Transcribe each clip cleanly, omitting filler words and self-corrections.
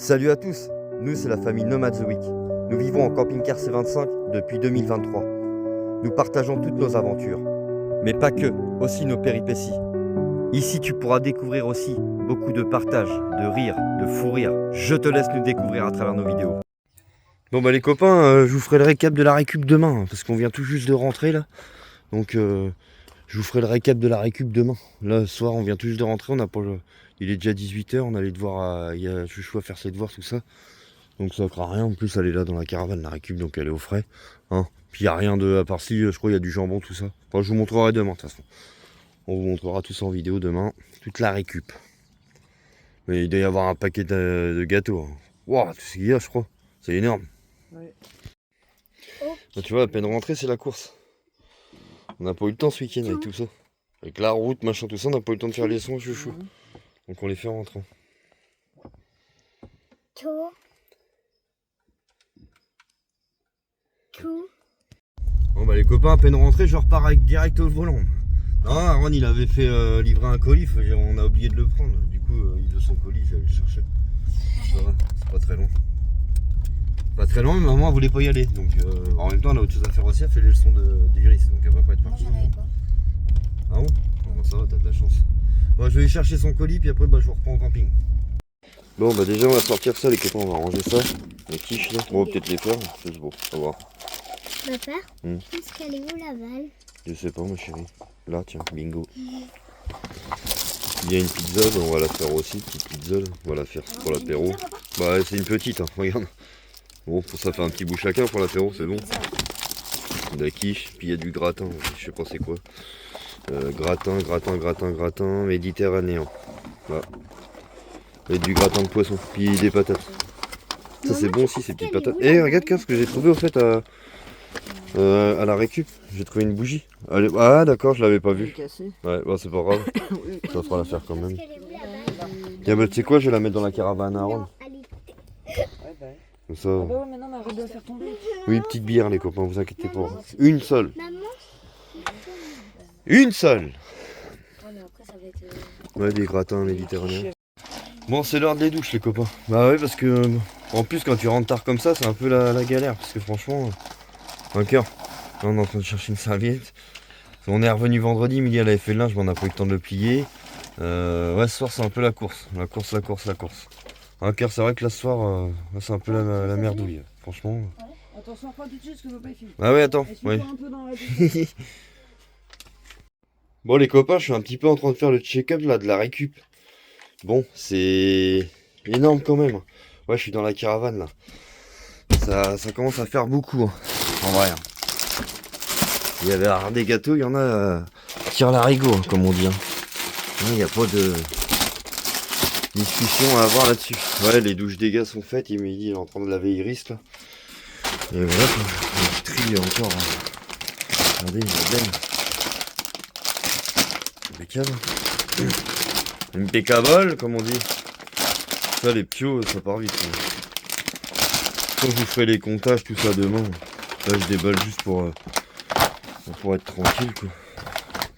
Salut à tous, nous c'est la famille Nomad The Week. Nous vivons en camping-car C25 depuis 2023. Nous partageons toutes nos aventures, mais pas que, aussi nos péripéties. Ici tu pourras découvrir aussi beaucoup de partage, de rire, de fou rire. Je te laisse nous découvrir à travers nos vidéos. Bon bah les copains, je vous ferai le récap de la récup demain, parce qu'on vient tout juste de rentrer là. Donc je vous ferai le récap de la récup demain. Là ce soir on vient tout juste de rentrer, on a pas le... Il est déjà 18 h, on allait devoir, il y a Chouchou à faire ses devoirs, tout ça. Donc ça ne fera rien, en plus elle est là dans la caravane, la récup, donc elle est au frais. Hein. Puis il n'y a rien de, à part si, je crois il y a du jambon, tout ça. Enfin, je vous montrerai demain de toute façon. On vous montrera tout ça en vidéo demain, toute la récup. Mais il doit y avoir un paquet de gâteaux. Hein. Waouh, tout ce qu'il y a je crois, c'est énorme. Ouais. Bah, tu vois, à peine rentré, c'est la course. On n'a pas eu le temps ce week-end avec tout ça. Avec la route, machin, tout ça, on n'a pas eu le temps de faire les sons, Chouchou. Donc on les fait en rentrant. Bon bah les copains, à peine rentrés, je repars avec direct au volant. Non, Aaron il avait fait livrer un colis, on a oublié de le prendre. Du coup, il veut son colis, je vais le chercher. Ça va, c'est pas très loin. Pas très loin, mais maman elle voulait pas y aller. Donc en même temps, on a autre chose à faire aussi, elle fait les leçons d'Iris, donc elle va pas être partie. Ah bon? Bon, ça va, t'as de la chance. Bon, je vais aller chercher son colis, puis après je vous reprends au camping. Bon bah déjà on va sortir ça les copains, on va ranger ça. Les quiches là, on va peut-être les faire, c'est beau, on va voir. Papa, est-ce qu'elle est où la balle? Je sais pas ma chérie. Là tiens, bingo. Il y a une pizza, bah, on va la faire aussi, petite pizza, on va la faire pour l'apéro. Bah c'est une petite, hein, regarde. Bon, ça fait un petit bout chacun pour l'apéro, c'est bon. De la quiche, puis il y a du gratin, je sais pas c'est quoi. Gratin méditerranéen. Voilà. Et du gratin de poisson, puis des patates. Ça c'est bon aussi ces petites patates. Et regarde ce que j'ai trouvé au fait à la récup. J'ai trouvé une bougie. Ah d'accord, je l'avais pas vue. Ouais, bah, c'est pas grave. Ça fera l'affaire quand même. Et bah tu sais quoi, je vais la mettre dans la caravane à Aaron. Comme ça. Ah bah ouais, maintenant on va faire tomber. Oui, petite bière les copains, vous inquiétez pas. Une seule. Une seule. Ouais, des gratins méditerranéens. Bon, c'est l'heure des douches les copains. Bah ouais, parce que en plus quand tu rentres tard comme ça, c'est un peu la galère. Parce que franchement, un cœur. Là, on est en train de chercher une serviette. On est revenu vendredi, Emilie elle avait fait le linge, mais on n'a pas eu le temps de le plier. Ouais, ce soir c'est un peu la course. La course. Un cœur, c'est vrai que là ce soir, c'est un peu la merdouille. Franchement. Ouais. Attention, pas tout de suite parce que papa est fini. Ah ouais, attends. Ouais. Bon les copains, je suis un petit peu en train de faire le check-up là de la récup. Bon, c'est énorme quand même. Ouais, je suis dans la caravane là. Ça commence à faire beaucoup, hein, en vrai. Il y avait des gâteaux, il y en a tire l'arigot, hein, comme on dit. Hein. Il n'y a pas de discussion à avoir là-dessus. Ouais, les douches des gars sont faites. Il est en train de laver Iris là. Et voilà, le tri encore. Hein. Regardez, il est impeccable. Impeccable, comme on dit. Ça, les pios, ça part vite. Quand je vous ferai les comptages, tout ça demain. Là, je déballe juste pour être tranquille, quoi.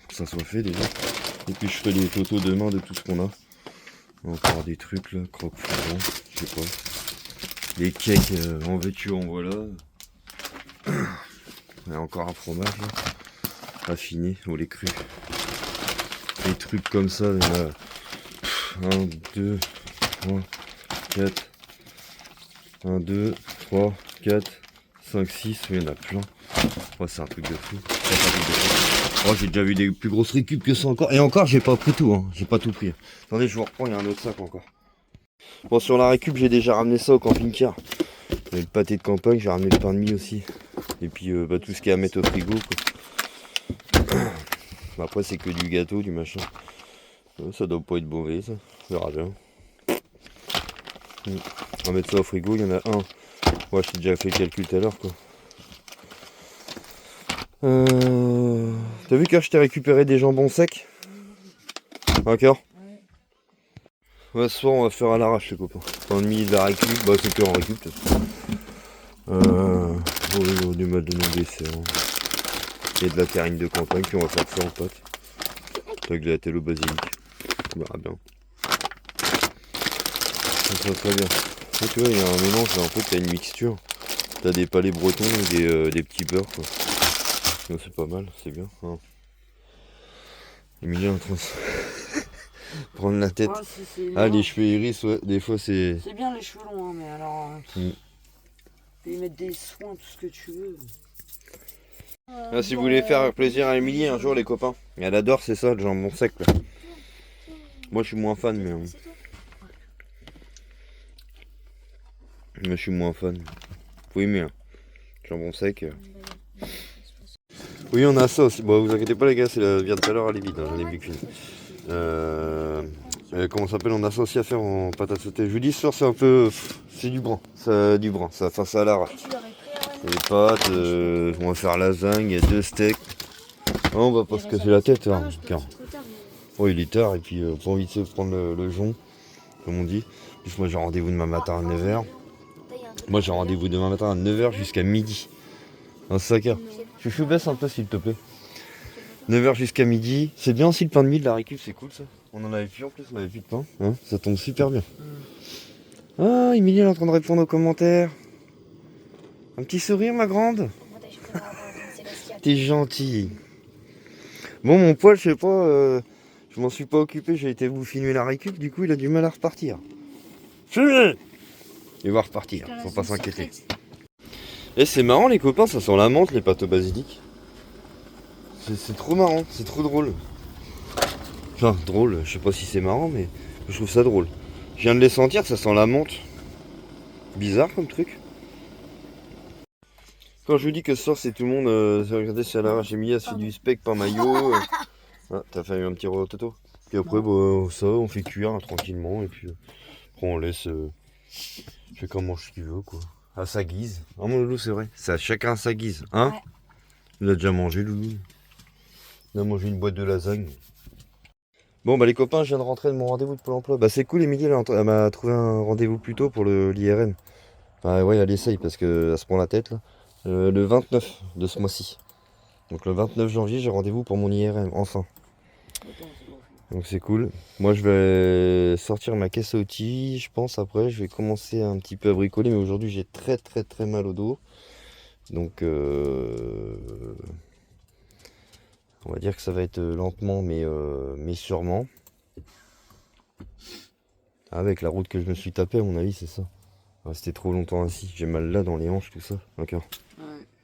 Que ça soit fait déjà. Et puis, je ferai les photos demain de tout ce qu'on a. Encore des trucs là, croque-fourron, je sais pas. Les cakes en veux-tu, en voilà. Il y a encore un fromage là. Affiné, au lait cru. Des trucs comme ça, il y en a 1, 2, 3, 4. 1, 2, 3, 4, 5, 6, il y en a plein. Oh, c'est un truc de fou. Oh, j'ai déjà vu des plus grosses récup que ça encore. Et encore, j'ai pas pris tout, hein. J'ai pas tout pris. Attendez, je vous reprends, il y a un autre sac encore. Bon, sur la récup, j'ai déjà ramené ça au camping-car. Le pâté de campagne, j'ai ramené le pain de mie aussi. Et puis, tout ce qu'il y a à mettre au frigo, quoi. Après, c'est que du gâteau, du machin. Ça doit pas être mauvais, ça. On verra bien. On va mettre ça au frigo, il y en a un. Ouais, j'ai déjà fait le calcul tout à l'heure, quoi. T'as vu que je t'ai récupéré des jambons secs? D'accord. Ouais, ce soir on va faire à l'arrache les copains. Pain de mie de la récup, bah c'est que en récup peut-être. On a du mal de nos dessert. Et de la terrine de campagne, puis on va faire ça en pâte. Avec de la telle au basilic. On verra bien. Ça sera très bien. Là, tu vois, il y a un mélange, là, en fait, t'as une mixture. T'as des palais bretons et des petits beurres, quoi. Donc, c'est pas mal, c'est bien. Hein. Emilien est en train de prendre la tête. Ah, les cheveux iris, ouais, des fois c'est... C'est bien les cheveux longs, hein, mais alors... Tu peux y mettre des soins, tout ce que tu veux. Ah, si vous voulez faire plaisir à Émilie un jour, les copains. Elle adore, c'est ça, le jambon sec, là. Moi, je suis moins fan, mais... Moi, je suis moins fan. Faut aimer, hein. Jambon sec. Oui, on a ça aussi. Bon, vous inquiétez pas, les gars, c'est la vient de tout à l'heure, elle est vide, hein, j'en ai bu qu'une. Comment ça s'appelle? On a ça aussi à faire en pâte à sauter. Je vous dis, ce soir, c'est un peu... C'est du brun. Du brun. Ça à l'arrache. Les pâtes, on va faire lasagne, 2 steaks. Oh, on va pas se casser la tête, hein. Oh, il est tard, et puis pas envie de se prendre le jonc, comme on dit. Puis moi, j'ai rendez-vous demain matin à 9h. Moi, j'ai rendez-vous demain matin à 9h jusqu'à midi. Un sac. Je baisse un peu, s'il te plaît. 9h jusqu'à midi. C'est bien aussi le pain de mie de la récup, c'est cool ça. On en avait plus en plus, on avait plus de pain. Hein, ça tombe super bien. Ah, Emilie elle est en train de répondre aux commentaires. Un petit sourire, ma grande. T'es gentil. Bon, mon poil, je sais pas, je m'en suis pas occupé, j'ai été vous filmer la récup, du coup il a du mal à repartir. Filmez! Il va repartir, faut pas s'inquiéter. Et c'est marrant les copains, ça sent la menthe les pâtes au basilic. C'est trop marrant, c'est trop drôle. Enfin, drôle, je sais pas si c'est marrant, mais je trouve ça drôle. Je viens de les sentir, ça sent la menthe. Bizarre comme truc. Quand je vous dis que ce soir c'est tout le monde, regardez si à l'arrache Emilie, elle se fait du speck par maillot. Ah, t'as fait un petit rototo. Puis après, bah, ça, on fait cuire tranquillement, et puis après on laisse. Chacun mange ce qu'il veut, quoi. À sa guise. Ah, mon loulou, c'est vrai. C'est à chacun à sa guise, hein? Ouais. Il a déjà mangé, loulou. Il a mangé une boîte de lasagne. Bon, bah les copains, je viens de rentrer de mon rendez-vous de Pôle emploi. Bah c'est cool, Emilie, elle m'a trouvé un rendez-vous plus tôt pour l'IRM. Enfin, ouais, elle essaye parce qu'elle se prend la tête, là. Le 29 de ce mois-ci. Donc le 29 janvier, j'ai rendez-vous pour mon IRM, enfin. Donc c'est cool. Moi, je vais sortir ma caisse à outils, je pense. Après, je vais commencer un petit peu à bricoler. Mais aujourd'hui, j'ai très mal au dos. Donc, on va dire que ça va être lentement, mais sûrement. Avec la route que je me suis tapé, à mon avis, c'est ça. C'était trop longtemps assis. J'ai mal là dans les hanches, tout ça. D'accord.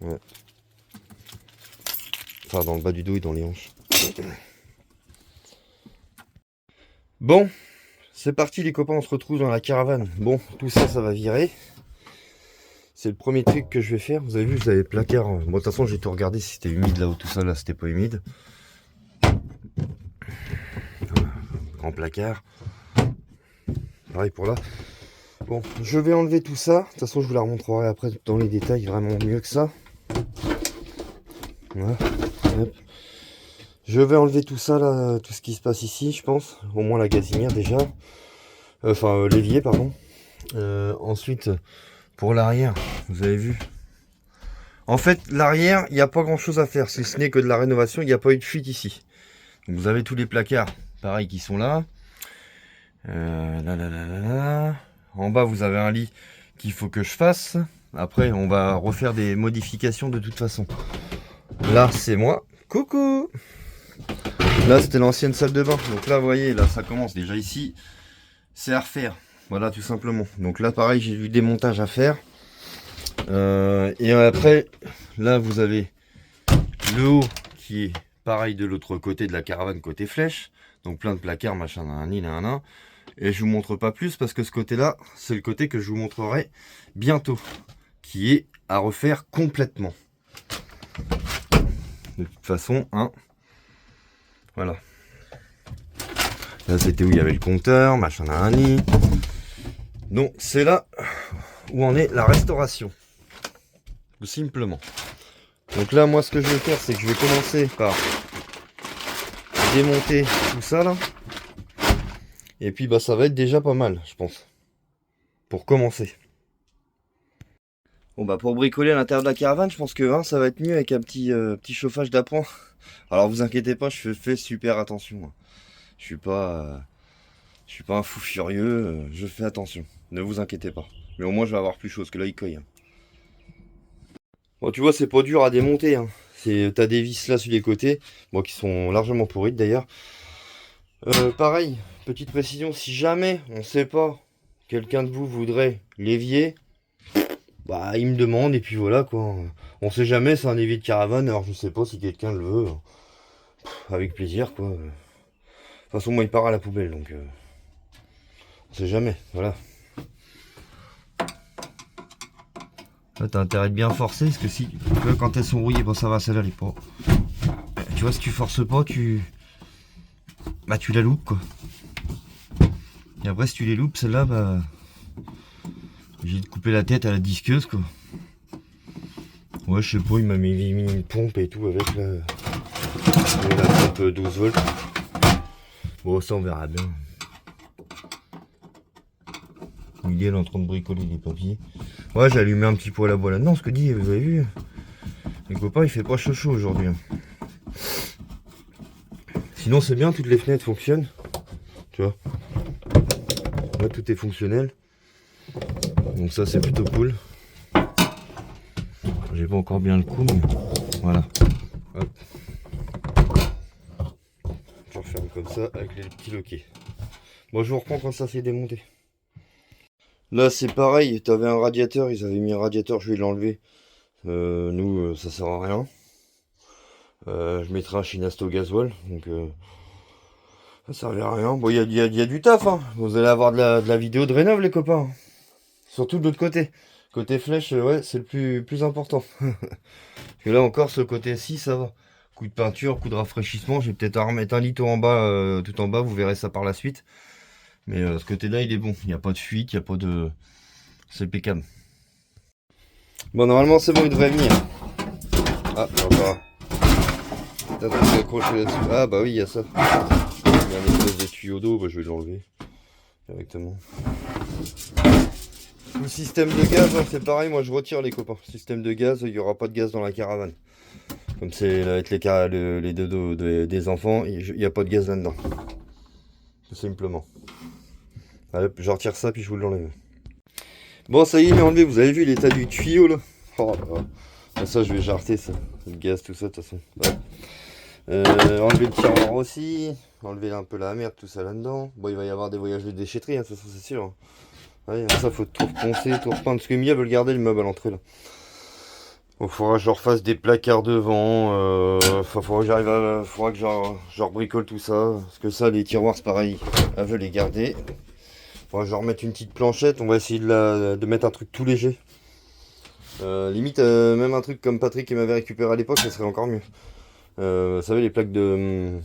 Ouais. Enfin, dans le bas du dos et dans les hanches. Bon, c'est parti les copains, on se retrouve dans la caravane. Bon, tout ça, ça va virer. C'est le premier truc que je vais faire. Vous avez vu, vous avez le placard. Bon, de toute façon, j'ai tout regardé si c'était humide là-haut, tout ça, là, c'était pas humide. Grand placard. Pareil pour là. Bon, je vais enlever tout ça. De toute façon, je vous la remontrerai après dans les détails, vraiment mieux que ça. Voilà. Hop. Je vais enlever tout ça, là, tout ce qui se passe ici, je pense. Au moins la gazinière déjà. Enfin, l'évier, pardon. Ensuite, pour l'arrière, vous avez vu. En fait, l'arrière, il n'y a pas grand chose à faire. Si ce n'est que de la rénovation, il n'y a pas eu de fuite ici. Donc, vous avez tous les placards, pareil, qui sont là. En bas, vous avez un lit qu'il faut que je fasse. Après, on va refaire des modifications de toute façon. Là, c'est moi. Coucou! Là, c'était l'ancienne salle de bain. Donc là, vous voyez, là, ça commence déjà ici. C'est à refaire. Voilà, tout simplement. Donc là, pareil, j'ai du démontage à faire. Et après, là, vous avez le haut qui est pareil de l'autre côté de la caravane, côté flèche. Donc plein de placards, machin, nan. Et je vous montre pas plus parce que ce côté-là, c'est le côté que je vous montrerai bientôt. Qui est à refaire complètement. De toute façon, hein. Voilà. Là, c'était où il y avait le compteur, machin, nan. Donc, c'est là où en est la restauration. Tout simplement. Donc là, moi, ce que je vais faire, c'est que je vais commencer par démonter tout ça, là. Et puis, bah, ça va être déjà pas mal, je pense. Pour commencer. Bon, bah, pour bricoler à l'intérieur de la caravane, je pense que hein, ça va être mieux avec un petit chauffage d'appoint. Alors, vous inquiétez pas, je fais super attention. Je suis pas un fou furieux, je fais attention. Ne vous inquiétez pas. Mais au moins je vais avoir plus chaud, parce que là il coille. Hein. Bon, tu vois, c'est pas dur à démonter. Hein. T'as des vis là sur les côtés, bon, qui sont largement pourrites d'ailleurs. Pareil, petite précision, si jamais, on sait pas, quelqu'un de vous voudrait l'évier, bah il me demande et puis voilà quoi. On sait jamais, c'est un évier de caravane, alors je sais pas si quelqu'un le veut. Avec plaisir quoi. De toute façon, moi il part à la poubelle donc on sait jamais, voilà. Là t'as intérêt de bien forcer parce que si, tu vois, quand elles sont rouillées, bon ça va, celle-là elle est pas. Tu vois, si tu forces pas, tu la loupes quoi. Et après si tu les loupes, celle-là, bah j'ai de couper la tête à la disqueuse quoi. Ouais, je sais pas, il m'a mis une pompe et tout avec la pompe 12 volts. Bon, ça on verra bien. Il est en train de bricoler des papiers. Ouais, j'ai allumé un petit poêle à bois là-dedans, ce que dit, vous avez vu. Les copains, il fait pas chaud chaud aujourd'hui. Sinon, c'est bien, toutes les fenêtres fonctionnent. Tu vois. Là, tout est fonctionnel. Donc ça, c'est plutôt cool. J'ai pas encore bien le coup, mais voilà. Hop. Je referme comme ça avec les petits loquets. Bon, je vous reprends quand ça s'est démonté. Là, c'est pareil. T'avais un radiateur. Ils avaient mis un radiateur. Je vais l'enlever. Nous, ça sert à rien. Je mettrai un Chinasto gasoil. Donc, ça servait à rien. Bon, il y a du taf. Hein. Vous allez avoir de la vidéo de rénov, les copains. Surtout de l'autre côté. Côté flèche, ouais, c'est le plus important. Parce que là encore, ce côté-ci, ça va. Coup de peinture, coup de rafraîchissement. Je vais peut-être remettre un litho en bas, tout en bas. Vous verrez ça par la suite. Mais ce côté-là, il est bon. Il n'y a pas de fuite, il n'y a pas de... C'est impeccable. Bon, normalement, c'est bon, il devrait venir. Ah, encore. T'as tout accroché là-dessus. Ah, bah oui, il y a ça. Il y a une espèce de tuyau d'eau. Bah, je vais l'enlever directement. Le système de gaz, hein, c'est pareil. Moi, je retire les copains. Système de gaz, il n'y aura pas de gaz dans la caravane. Comme c'est avec les dodos des enfants, il n'y a pas de gaz là-dedans. Tout simplement. Allez, je retire ça, puis je vous l'enlève. Bon, ça y est, il est enlevé. Vous avez vu l'état du tuyau, là? Oh là là. Ah, ça, je vais jarter, ça. Le gaz, tout ça, de toute façon. Ouais. Enlever le tiroir aussi. Enlever un peu la merde, tout ça là-dedans. Bon, il va y avoir des voyages de déchetterie, hein, ça, c'est sûr. Hein. Ouais, ça, faut tout reponcer, tout repeindre. Parce que Mia veut le garder, le meuble à l'entrée, là. Il faudra que je refasse des placards devant. Faudra que je rebricole tout ça. Parce que ça, les tiroirs, c'est pareil. Elle veut les garder. Faudra que je remettre une petite planchette. On va essayer de mettre un truc tout léger. Limite, même un truc comme Patrick qui m'avait récupéré à l'époque, ça serait encore mieux. Vous savez, les plaques de...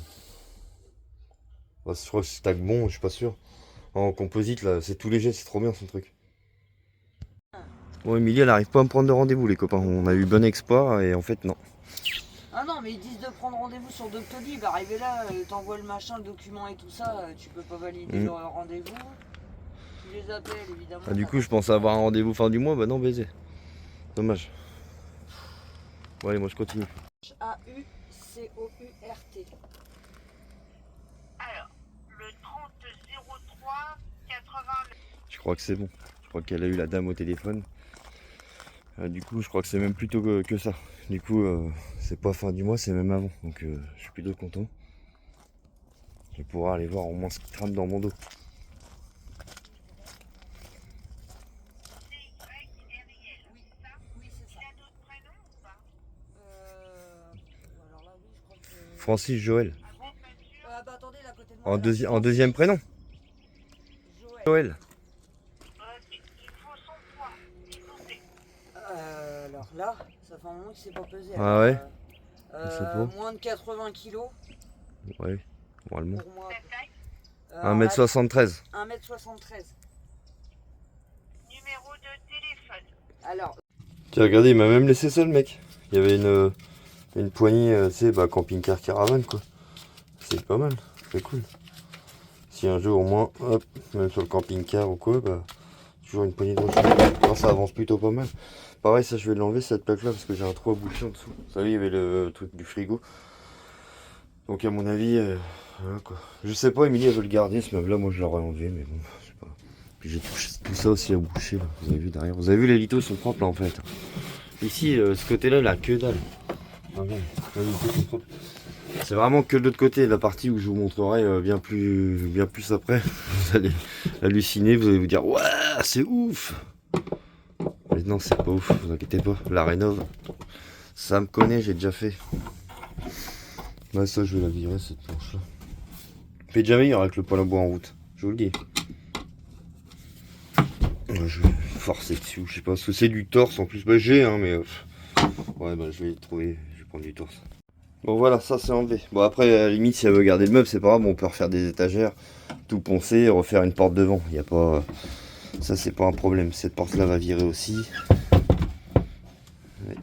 je crois que c'est Tagbon, je suis pas sûr. En composite, là, c'est tout léger, c'est trop bien son truc. Bon, Emilie, elle arrive pas à me prendre de rendez-vous, les copains. On a eu bon espoir et en fait, non. Ah non, mais ils disent de prendre rendez-vous sur Doctolib. Arrivé là, t'envoies le machin, le document et tout ça, tu peux pas valider le rendez-vous. Tu les appelles, évidemment. Ah, du coup, je pensais avoir un rendez-vous fin du mois, bah non, baiser. Dommage. Bon, allez, moi je continue. A-U-C-O-U-R-T. Alors, le 3003 80. Je crois que c'est bon. Je crois qu'elle a eu la dame au téléphone. Du coup, je crois que c'est même plutôt que ça. Du coup, c'est pas fin du mois, c'est même avant. Donc, je suis plutôt content. Je vais pouvoir aller voir au moins ce qui trame dans mon dos. Oui, c'est ça. Il a d'autres prénoms ou pas? Alors là, oui, je crois que... Francis Joël. Ah bon, pas sûr. Ah bah attendez, là, à côté de moi. En deuxième prénom. Joël. Joël. Il faut son poids. S'il vous plaît. Alors là, ça fait un moment que c'est pas pesé. Ah ouais. C'est beau. Moins de 80 kilos Ouais, normalement. pour moi. Ta taille, 1m73. 1m73. numéro de téléphone. Alors, Tiens, regardez, il m'a même laissé seul, mec. Il y avait une poignée, tu sais, bah, camping-car caravane, quoi. C'est pas mal, c'est cool. Si un jour, au moins, hop, même sur le camping-car ou quoi, bah, toujours une poignée de rechange. Non, ça avance plutôt pas mal. Pareil, ça, je vais l'enlever, cette plaque-là, parce que j'ai un trou à boucher en dessous. Vous savez, il y avait le truc du frigo. Donc, à mon avis, voilà, quoi. Je sais pas, Emilie, elle veut le garder, ce meuble-là. Moi, je l'aurais enlevé, mais bon, je sais pas. Puis j'ai tout ça aussi à boucher là. Vous avez vu derrière. Vous avez vu les litos sont propres là en fait. Ici, ce côté-là, il a que dalle. Regarde, les litos sont propres. C'est vraiment que de l'autre côté, la partie où je vous montrerai bien plus après. Vous allez halluciner, vous allez vous dire ouais, c'est ouf. Mais non, c'est pas ouf, vous inquiétez pas. La rénov, ça me connaît, j'ai déjà fait. Ouais, ça, je vais la virer cette planche là. Fait déjà meilleur avec le poêle à bois en route, je vous le dis. Je vais forcer dessus, je sais pas, parce que c'est du torse en plus. Bah, j'ai, hein, mais ouais, bah, je vais trouver, je vais prendre du torse. Bon, voilà, ça c'est enlevé. Bon, après, à la limite, si elle veut garder le meuble, c'est pas grave, on peut refaire des étagères, tout poncer, refaire une porte devant. Il y a pas. Ça, c'est pas un problème. Cette porte-là va virer aussi. Ouais.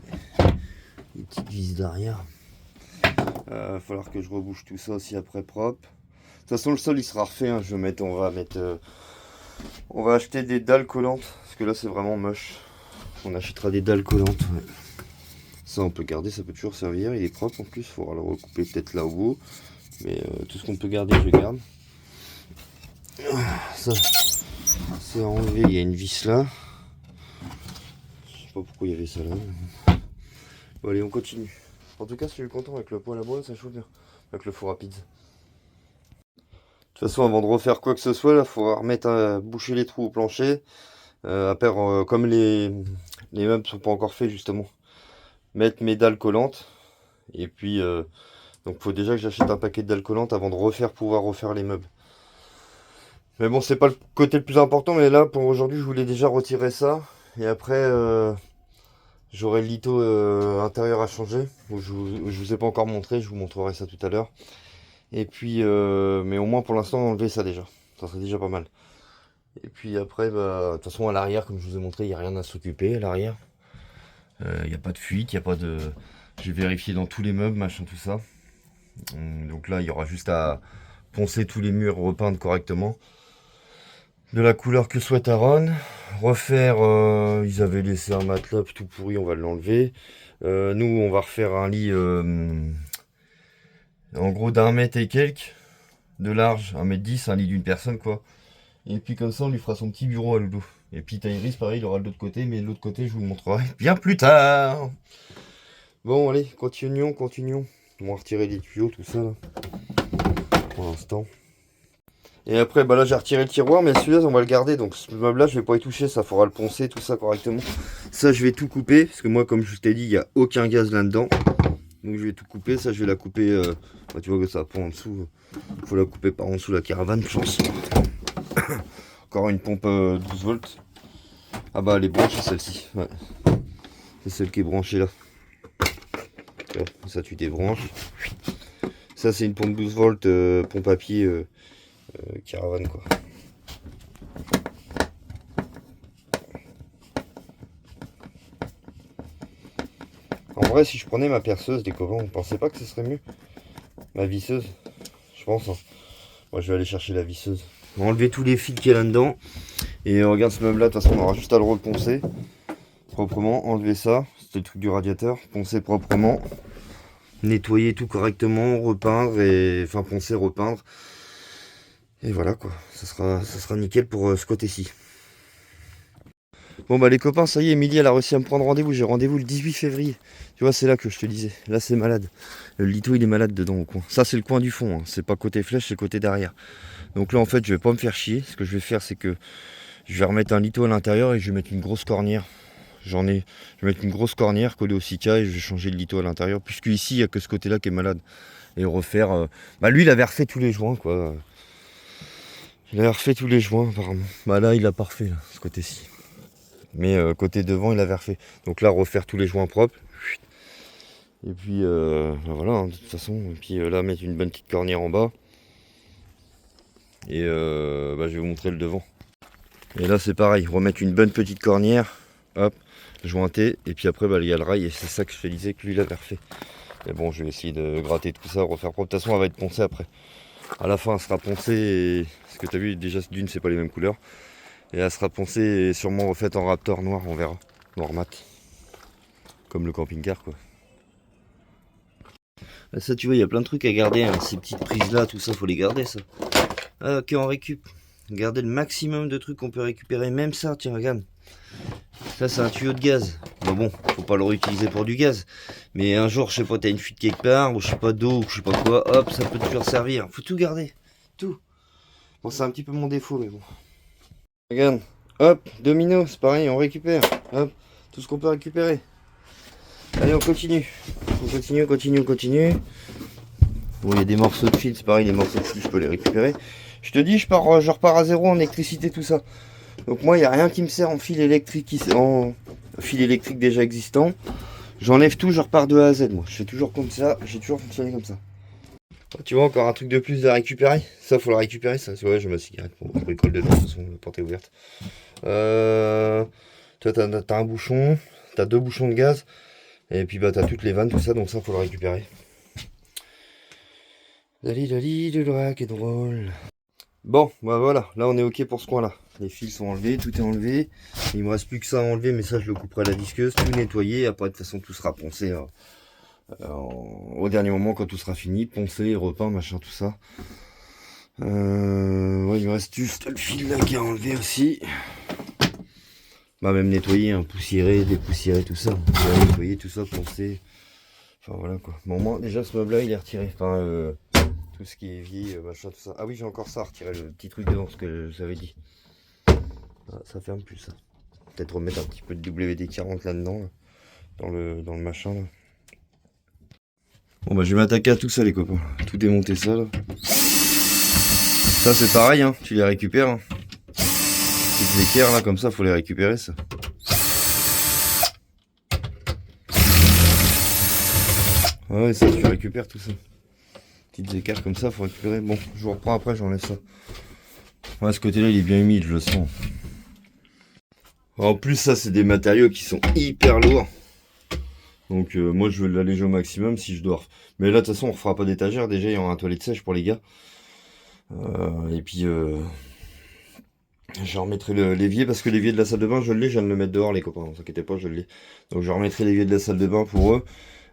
Une petite vis derrière. Va falloir que je rebouche tout ça aussi après propre. De toute façon, le sol il sera refait. Hein. On va acheter des dalles collantes parce que là c'est vraiment moche. On achètera des dalles collantes. Ouais. Ça on peut garder, ça peut toujours servir. Il est propre en plus. Il faudra le recouper peut-être là au bout. Mais tout ce qu'on peut garder, je garde. Ça c'est enlevé. Il y a une vis là. Je sais pas pourquoi il y avait ça là. Bon, allez, on continue. En tout cas, je suis content avec le poêle à bois, ça chauffe bien. Avec le four rapide. De toute façon, avant de refaire quoi que ce soit, il faudra remettre à boucher les trous au plancher. Après, comme les meubles sont pas encore faits, justement, mettre mes dalles collantes. Et puis, donc, faut déjà que j'achète un paquet de dalles collantes avant de pouvoir refaire les meubles. Mais bon, c'est pas le côté le plus important. Mais là, pour aujourd'hui, je voulais déjà retirer ça. Et après, j'aurai le lito intérieur à changer. Je vous ai pas encore montré, je vous montrerai ça tout à l'heure. Et puis, mais au moins pour l'instant, enlever ça déjà. Ça serait déjà pas mal. Et puis après, bah, de toute façon, à l'arrière, comme je vous ai montré, il n'y a rien à s'occuper à l'arrière. Il n'y a pas de fuite, il n'y a pas de. J'ai vérifié dans tous les meubles, machin, tout ça. Donc là, il y aura juste à poncer tous les murs, repeindre correctement. De la couleur que souhaite Aaron. Refaire, ils avaient laissé un matelas tout pourri, on va l'enlever. Nous, on va refaire un lit. En gros d'1 mètre et quelques de large, 1m10, un lit d'une personne quoi. Et puis comme ça on lui fera son petit bureau à Loulou. Et puis Tairis pareil il aura de l'autre côté, mais de l'autre côté je vous le montrerai bien plus tard. Bon allez, continuons. On va retirer les tuyaux, tout ça là. Pour l'instant. Et après bah là j'ai retiré le tiroir, mais celui-là on va le garder. Donc ce meuble là je vais pas y toucher, ça faudra le poncer, tout ça correctement. Ça je vais tout couper, parce que moi comme je t'ai dit, il n'y a aucun gaz là-dedans. Donc je vais tout couper, ça je vais la couper, bah, tu vois que ça pas en dessous, faut la couper par en dessous la caravane je pense. Encore une pompe 12 volts. Ah bah elle est branchée celle-ci, ouais. C'est celle qui est branchée là. Ouais, ça tu débranches. Ça c'est une pompe 12 volts, pompe à pied caravane quoi. En vrai, si je prenais ma perceuse, des copains, vous pensez pas que ce serait mieux? Ma visseuse, je pense. Hein. Moi, je vais aller chercher la visseuse. Enlever tous les fils qu'il y a là-dedans. Et regarde ce meuble-là, de toute façon, on aura juste à le reponcer proprement. Enlever ça, c'était le truc du radiateur. Poncer proprement. Nettoyer tout correctement, repeindre et enfin poncer, repeindre. Et voilà quoi, ça sera nickel pour ce côté-ci. Bon bah les copains, ça y est, Émilie elle a réussi à me prendre rendez-vous. J'ai rendez-vous le 18 février. Tu vois, c'est là que je te disais. Là c'est malade. Le lito il est malade dedans au coin. Ça c'est le coin du fond, hein. C'est pas côté flèche, c'est côté derrière. Donc là en fait je vais pas me faire chier. Ce que je vais faire c'est que je vais remettre un lito à l'intérieur et je vais mettre une grosse cornière. Je vais mettre une grosse cornière collée au Sika et je vais changer le lito à l'intérieur. Puisque ici il n'y a que ce côté là qui est malade. Et refaire. Bah lui il avait refait tous les joints quoi. Il a refait tous les joints apparemment. Bah là il a pas refait là, ce côté-ci. Mais côté devant il avait refait. Donc là refaire tous les joints propres. Et puis bah voilà hein, de toute façon. Et puis là mettre une bonne petite cornière en bas. Et bah, je vais vous montrer le devant. Et là c'est pareil, remettre une bonne petite cornière. Hop, jointer. Et puis après bah, il y a le rail. Et c'est ça que je te disais que lui il avait refait. Mais bon je vais essayer de gratter tout ça, refaire propre. De toute façon elle va être poncée après. À la fin elle sera poncée. Et... Parce que tu as vu déjà d'une c'est pas les mêmes couleurs. Et elle sera poncée et sûrement refaite en Raptor noir, on verra. Noir mat. Comme le camping-car quoi. Là, ça tu vois, il y a plein de trucs à garder. Hein. Ces petites prises là, tout ça, faut les garder ça. Ah ok, on récup. Garder le maximum de trucs qu'on peut récupérer. Même ça, tiens, regarde. Ça, c'est un tuyau de gaz. Bon, faut pas le réutiliser pour du gaz. Mais un jour, je sais pas, t'as une fuite quelque part, ou je sais pas, d'eau, ou je sais pas quoi, hop, ça peut toujours servir. Faut tout garder. Tout. Bon, c'est un petit peu mon défaut, mais bon. Regarde. Hop, domino, c'est pareil, on récupère. Hop, tout ce qu'on peut récupérer. Allez, on continue. On continue. Bon, il y a des morceaux de fil, c'est pareil, les morceaux de fil, je peux les récupérer. Je te dis, je repars à zéro en électricité, tout ça. Donc moi, il n'y a rien qui me sert en fil électrique, déjà existant. J'enlève tout, je repars de A à Z, moi. Je fais toujours comme ça, j'ai toujours fonctionné comme ça. Tu vois, encore un truc de plus à récupérer. Ça, faut le récupérer, ça. Ouais, j'ai ma cigarette. Bon, je bricole dedans, de toute façon, la porte est ouverte. Toi, t'as un bouchon, t'as 2 bouchons de gaz. Et puis, bah, t'as toutes les vannes, tout ça, donc ça, faut le récupérer. Dali, le rock est drôle. Bon, bah voilà, là on est ok pour ce coin-là. Les fils sont enlevés, tout est enlevé. Il me reste plus que ça à enlever, mais ça je le couperai à la disqueuse, tout nettoyer. Après, de toute façon, tout sera poncé au dernier moment quand tout sera fini. Poncé, repeint, machin, tout ça. Ouais, il me reste juste le fil là qui a enlevé aussi. Bah, même nettoyer, hein, poussiérer, dépoussiérer, tout ça. Nettoyer, tout ça, poncer. Enfin voilà quoi. Bon, moi déjà ce meuble là il est retiré. Enfin, tout ce qui est vie, machin, tout ça. Ah oui, j'ai encore ça à retirer, le petit truc devant, ce que j'avais dit. Ah, ça ferme plus ça. Peut-être remettre un petit peu de WD-40 là-dedans, là, dans le machin là. Bon bah je vais m'attaquer à tout ça les copains. Tout démonter ça là. Ça c'est pareil, hein, tu les récupères. Hein. Les équerres là comme ça, faut les récupérer ça. Ouais, ça tu récupères tout ça. Petites écarts comme ça, faut récupérer. Bon, je vous reprends après, j'enlève ça. Ouais, ce côté-là, il est bien humide, je le sens. En plus, ça, c'est des matériaux qui sont hyper lourds. Donc, moi, je veux l'alléger au maximum si je dois. Mais là, de toute façon, on ne refera pas d'étagère. Déjà, il y aura un toilette sèche pour les gars. Et puis, je remettrai l'évier parce que l'évier de la salle de bain, je l'ai. Je viens de le mettre dehors, les copains. Ne vous inquiétez pas, je l'ai. Donc, je remettrai l'évier de la salle de bain pour eux.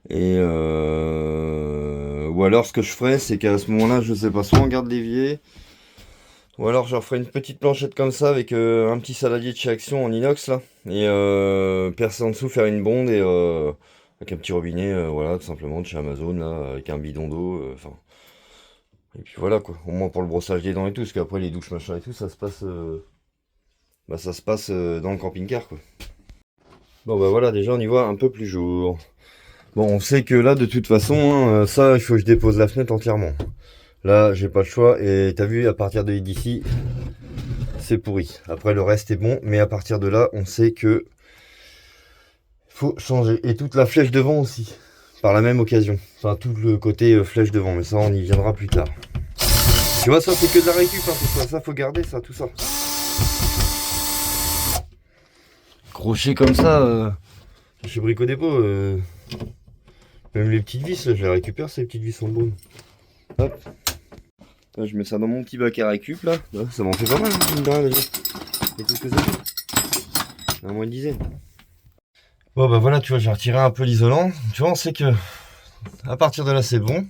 Et ou alors ce que je ferai c'est qu'à ce moment là je sais pas, soit on garde l'évier ou alors je leur ferai une petite planchette comme ça avec un petit saladier de chez Action en inox là et percer en dessous, faire une bonde et avec un petit robinet voilà tout simplement de chez Amazon là avec un bidon d'eau enfin et puis voilà quoi, au moins pour le brossage des dents et tout, parce qu'après les douches machin et tout ça se passe dans le camping-car quoi. Bon bah voilà, déjà on y voit un peu plus jour. Bon, on sait que là, de toute façon, hein, ça, il faut que je dépose la fenêtre entièrement. Là, j'ai pas le choix. Et t'as vu, à partir de d'ici, c'est pourri. Après, le reste est bon. Mais à partir de là, on sait que faut changer. Et toute la flèche devant aussi. Par la même occasion. Enfin, tout le côté flèche devant. Mais ça, on y viendra plus tard. Tu vois, ça, c'est que de la récup. Hein, tout ça. Ça, faut garder ça, tout ça. Crochet comme ça, chez Brico Dépôt, même les petites vis, là, je les récupère, ces petites vis en bonne. Hop. Là, je mets ça dans mon petit bac à récup, là. Ça m'en fait pas mal, hein, déjà. Et tout ce que ça fait. Au moins une dizaine. Bon, bah voilà, tu vois, j'ai retiré un peu l'isolant. Tu vois, on sait que à partir de là, c'est bon.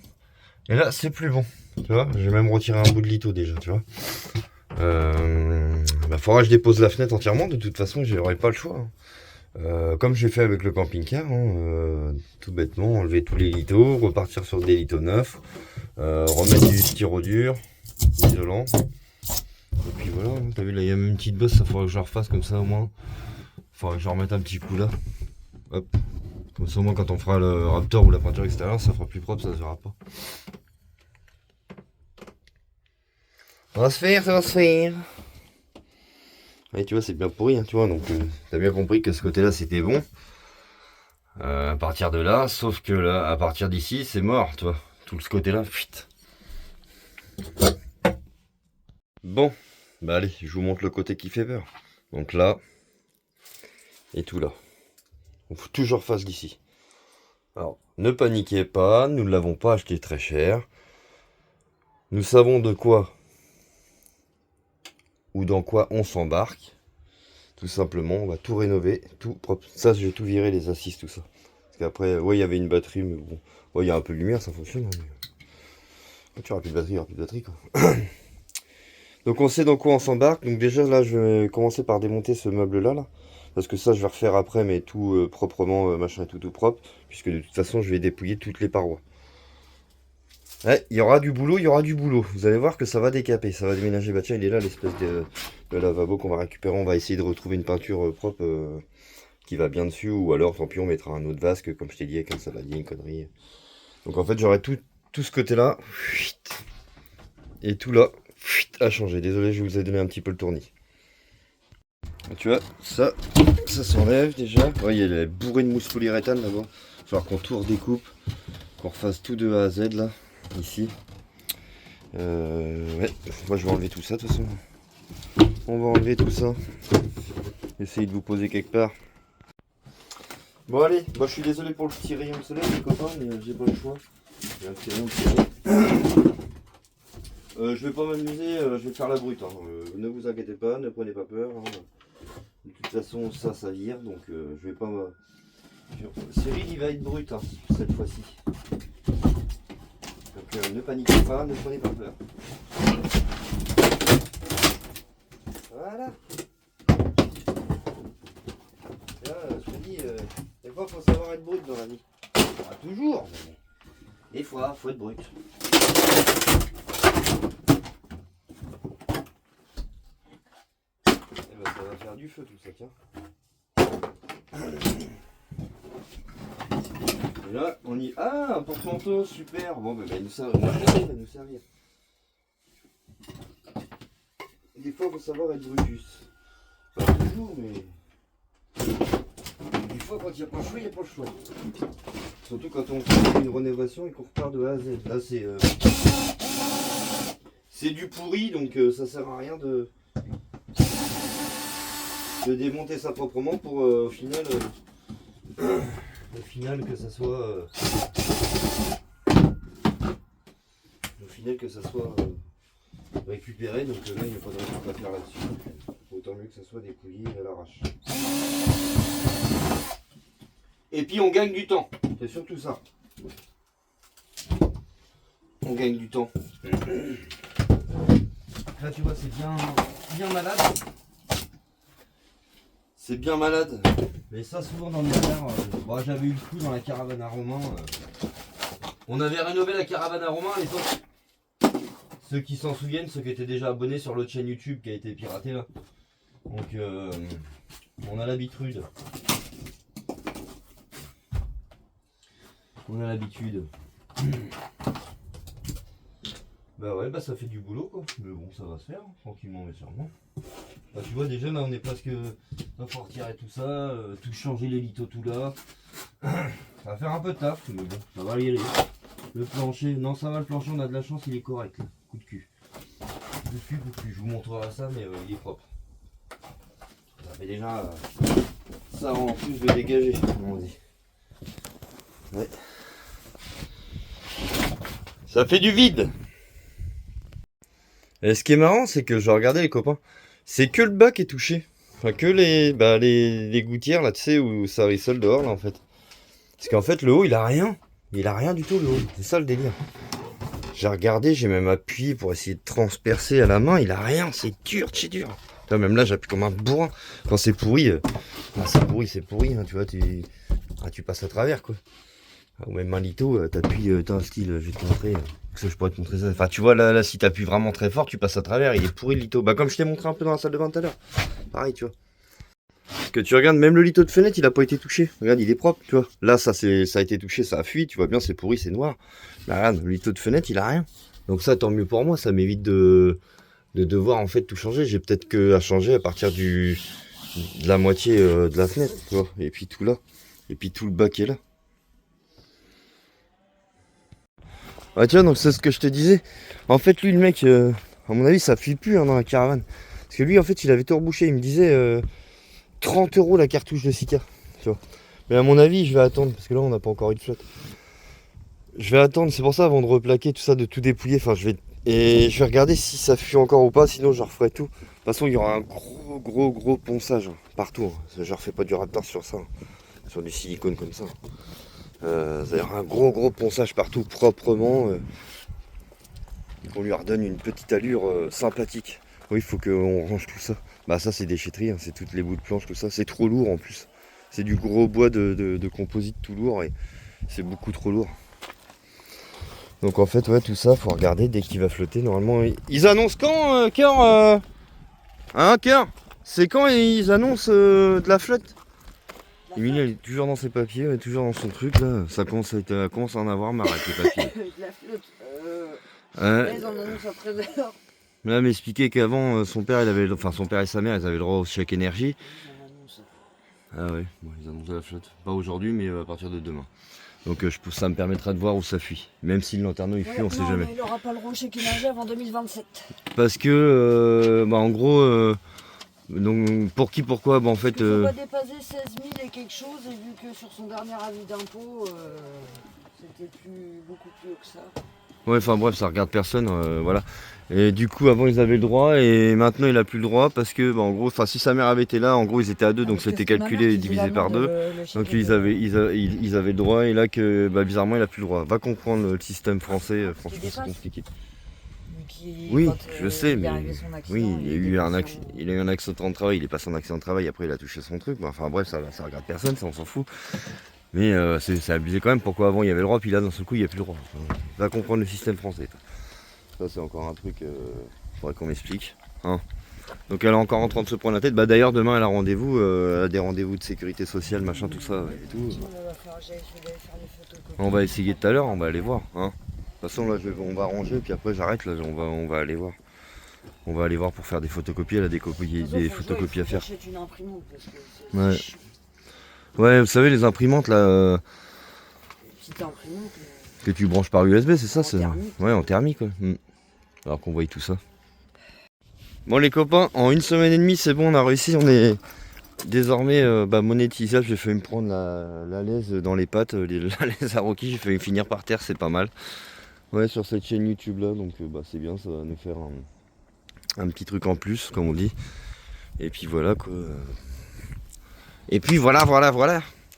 Et là, c'est plus bon. Tu vois, j'ai même retiré un bout de litho déjà, tu vois. Bah, faudra que je dépose la fenêtre entièrement. De toute façon, j'aurai pas le choix. Hein. Comme j'ai fait avec le camping-car, hein, tout bêtement, enlever tous les lithos, repartir sur des lithos neufs, remettre du styro dur, isolant. Et puis voilà, hein, t'as vu là il y a même une petite bosse, ça faudrait que je la refasse comme ça au moins. Faudrait que je remette un petit coup là. Hop. Comme ça au moins quand on fera le Raptor ou la peinture extérieure, ça fera plus propre, ça se verra pas. Ça va se faire. Et tu vois, c'est bien pourri, hein, tu vois, donc t'as bien compris que ce côté-là c'était bon. À partir de là, sauf que là, à partir d'ici, c'est mort, tu vois. Tout ce côté-là, fuite. Bon, bah allez, je vous montre le côté qui fait peur. Donc là, et tout là. On faut toujours face d'ici. Alors, ne paniquez pas, nous ne l'avons pas acheté très cher. Nous savons de quoi ou dans quoi on s'embarque. Tout simplement, on va tout rénover, tout propre. Ça, j'ai tout viré, les assises, tout ça. Parce qu'après, ouais, il y avait une batterie, mais bon, ouais, il y a un peu de lumière, ça fonctionne. Hein, mais... Quand tu n'auras plus de batterie, il n'y aura plus de batterie, quoi. Donc on sait dans quoi on s'embarque. Donc déjà là je vais commencer par démonter ce meuble là. Parce que ça je vais refaire après mais tout proprement, machin et tout propre. Puisque de toute façon je vais dépouiller toutes les parois. Ouais, il y aura du boulot, il y aura du boulot. Vous allez voir que ça va décaper, ça va déménager. Bah tiens il est là l'espèce de lavabo qu'on va récupérer. On va essayer de retrouver une peinture propre qui va bien dessus. Ou alors tant pis on mettra un autre vasque comme je t'ai dit avec un saladier, une connerie. Donc en fait j'aurai tout ce côté là. Et tout là a changé. Désolé, je vous ai donné un petit peu le tournis. Tu vois, ça s'enlève déjà. Vous voyez, elle est bourrée de mousse polyuréthane là-bas. Il va falloir qu'on tout redécoupe, qu'on refasse tout de A à Z là, ici. Ouais, moi je vais enlever tout ça de toute façon. On va enlever tout ça. Essayez de vous poser quelque part. Bon allez, moi je suis désolé pour le petit rayon de soleil les copains, mais j'ai pas le choix. J'ai un petit rayon de soleil. Je vais pas m'amuser, je vais faire la brute. Hein. Ne vous inquiétez pas, ne prenez pas peur. Hein. De toute façon, ça vire, donc je vais pas. Cyril, il va être brut hein, cette fois-ci. Donc ne paniquez pas, ne prenez pas peur. Voilà. Là, je te dis, des fois, faut savoir être brut dans la vie. Pas toujours, mais des fois, faut être brut. Ça va faire du feu tout ça, tiens. Et là, on y... Ah, un porte-manteau, super. Bon, bah, il va nous servir. Des fois, il faut savoir être brutus. Pas toujours, mais... Des fois, quand il n'y a pas le choix, il n'y a pas le choix. Surtout quand on fait une rénovation et qu'on repart de A à Z. Là, c'est du pourri, donc ça sert à rien de démonter ça proprement pour au final que ça soit récupéré. Donc là il n'y a pas de raison à faire là-dessus. Autant mieux que ça soit dépouillé à l'arrache. Et puis on gagne du temps. C'est surtout ça. On gagne du temps. Là tu vois c'est bien malade. C'est bien malade. Mais ça souvent dans mes terres, j'avais eu le coup dans la caravane à Romain. On avait rénové la caravane à Romain à l'époque. Ceux qui s'en souviennent, ceux qui étaient déjà abonnés sur l'autre chaîne YouTube qui a été piratée là. Donc on a l'habitude. Bah ouais, ça fait du boulot quoi. Mais bon, ça va se faire, tranquillement mais sûrement. Bah tu vois déjà là on est presque... Il faut retirer tout ça, tout changer les lithos tout là. Ça va faire un peu de taf, mais bon, ça va y aller. Le plancher, non ça va le plancher, on a de la chance, il est correct là. Coup de cul. Je vous montrerai ça mais il est propre. Ça fait déjà ça en plus de dégager, comme on dit. Ouais. Ça fait du vide. Et ce qui est marrant, c'est que je regardais les copains, c'est que le bas qui est touché. Enfin, que les gouttières là, tu sais, où ça rissole dehors là en fait. Parce qu'en fait, le haut il a rien. Il a rien du tout le haut. C'est ça le délire. J'ai regardé, j'ai même appuyé pour essayer de transpercer à la main. Il a rien, c'est dur, c'est dur. Là, même là, j'appuie comme un bourrin. Quand c'est pourri, c'est pourri. Hein, tu vois, tu passes à travers quoi. Ou même un litho, t'appuies, un style, je vais te montrer. Je pourrais te montrer ça. Enfin, tu vois, là, si t'appuies vraiment très fort, tu passes à travers. Il est pourri le litho. Bah, comme je t'ai montré un peu dans la salle de bain tout à l'heure. Pareil, tu vois. Parce que tu regardes, même le litho de fenêtre, il a pas été touché. Regarde, il est propre, tu vois. Là, ça a été touché, ça a fui. Tu vois bien, c'est pourri, c'est noir. Là, regarde, le litho de fenêtre, il a rien. Donc ça, tant mieux pour moi. Ça m'évite de devoir, en fait, tout changer. J'ai peut-être que à changer à partir de la moitié de la fenêtre, tu vois. Et puis tout là. Et puis tout le bas qui est là. Ah tu vois, donc c'est ce que je te disais. En fait, lui, le mec, à mon avis, ça fuit plus hein, dans la caravane. Parce que lui, en fait, il avait tout rebouché. Il me disait 30 € la cartouche de Sika. Tu vois. Mais à mon avis, je vais attendre. Parce que là, on n'a pas encore eu de flotte. Je vais attendre, c'est pour ça, avant de replaquer tout ça, de tout dépouiller. Enfin, je vais regarder si ça fuit encore ou pas. Sinon, je referai tout. De toute façon, il y aura un gros ponçage hein, partout. Hein. Je refais pas du Raptor sur ça. Hein. Sur du silicone comme ça. Ça y aura un gros ponçage partout proprement qu'on lui redonne une petite allure sympathique. Oui, il faut qu'on range tout ça. Bah ça c'est déchetterie, hein, c'est toutes les bouts de planches, tout ça. C'est trop lourd en plus. C'est du gros bois de composite tout lourd et c'est beaucoup trop lourd. Donc en fait, ouais, tout ça, faut regarder dès qu'il va flotter. Normalement, ils annoncent quand, Cœur Hein, Cœur? C'est quand ils annoncent de la flotte? Emilie, elle est toujours dans ses papiers, elle est toujours dans son truc là. Ça commence elle commence à en avoir marre avec les papiers. La flotte. Ouais. Ils en annoncent à 13h. Là, m'expliquait qu'avant, son père et sa mère, ils avaient le droit au chèque énergie. Ils en annoncent. Ah ouais, bon, ils annoncent la flotte. Pas aujourd'hui, mais à partir de demain. Donc ça me permettra de voir où ça fuit. Même si le lanterneau il fuit, on sait jamais. Mais il n'aura pas le droit au chèque énergie avant 2027. Parce que, en gros, donc pour qui, pourquoi, en fait. Il ne faut pas dépasser 16 000 et quelque chose, et vu que sur son dernier avis d'impôt, c'était beaucoup plus haut que ça. Ouais, enfin bref, ça regarde personne, voilà. Et du coup, avant ils avaient le droit, et maintenant il a plus le droit parce que, en gros, si sa mère avait été là, en gros ils étaient à deux, donc c'était calculé et divisé par deux. Donc ils avaient le droit, et là que, bizarrement, il a plus le droit. Va comprendre le système français, franchement c'est compliqué. Oui, je sais, mais oui, il a eu un accident de travail, il est passé en accident de travail, après il a touché son truc. Enfin bref, ça regarde personne, ça on s'en fout. Mais c'est abusé quand même, pourquoi avant il y avait le droit, puis là d'un seul coup il n'y a plus le droit. Va comprendre le système français. Ça c'est encore un truc, faudrait qu'on m'explique. Hein. Donc elle est encore en train de se prendre la tête. D'ailleurs demain elle a rendez-vous, elle a des rendez-vous de sécurité sociale, machin, tout ça et tout. On va essayer tout à l'heure, on va aller voir. Hein. De toute façon là on va ranger, puis après j'arrête, là on va aller voir. On va aller voir pour faire des photocopies, elle a des photocopies à faire. Une imprimante parce que ouais. Ouais, vous savez les imprimantes là. Petite imprimante. Que tu branches par USB, c'est ça? Thermique. Ouais, en thermique, quoi. Alors qu'on voit tout ça. Bon les copains, en 1 semaine et demie c'est bon, on a réussi, on est désormais monétisable. J'ai failli me prendre la laise dans les pattes, la laise à Rocky, j'ai failli finir par terre, c'est pas mal. Ouais, sur cette chaîne YouTube là, donc c'est bien, ça va nous faire un petit truc en plus, comme on dit. Et puis voilà quoi. Et puis voilà.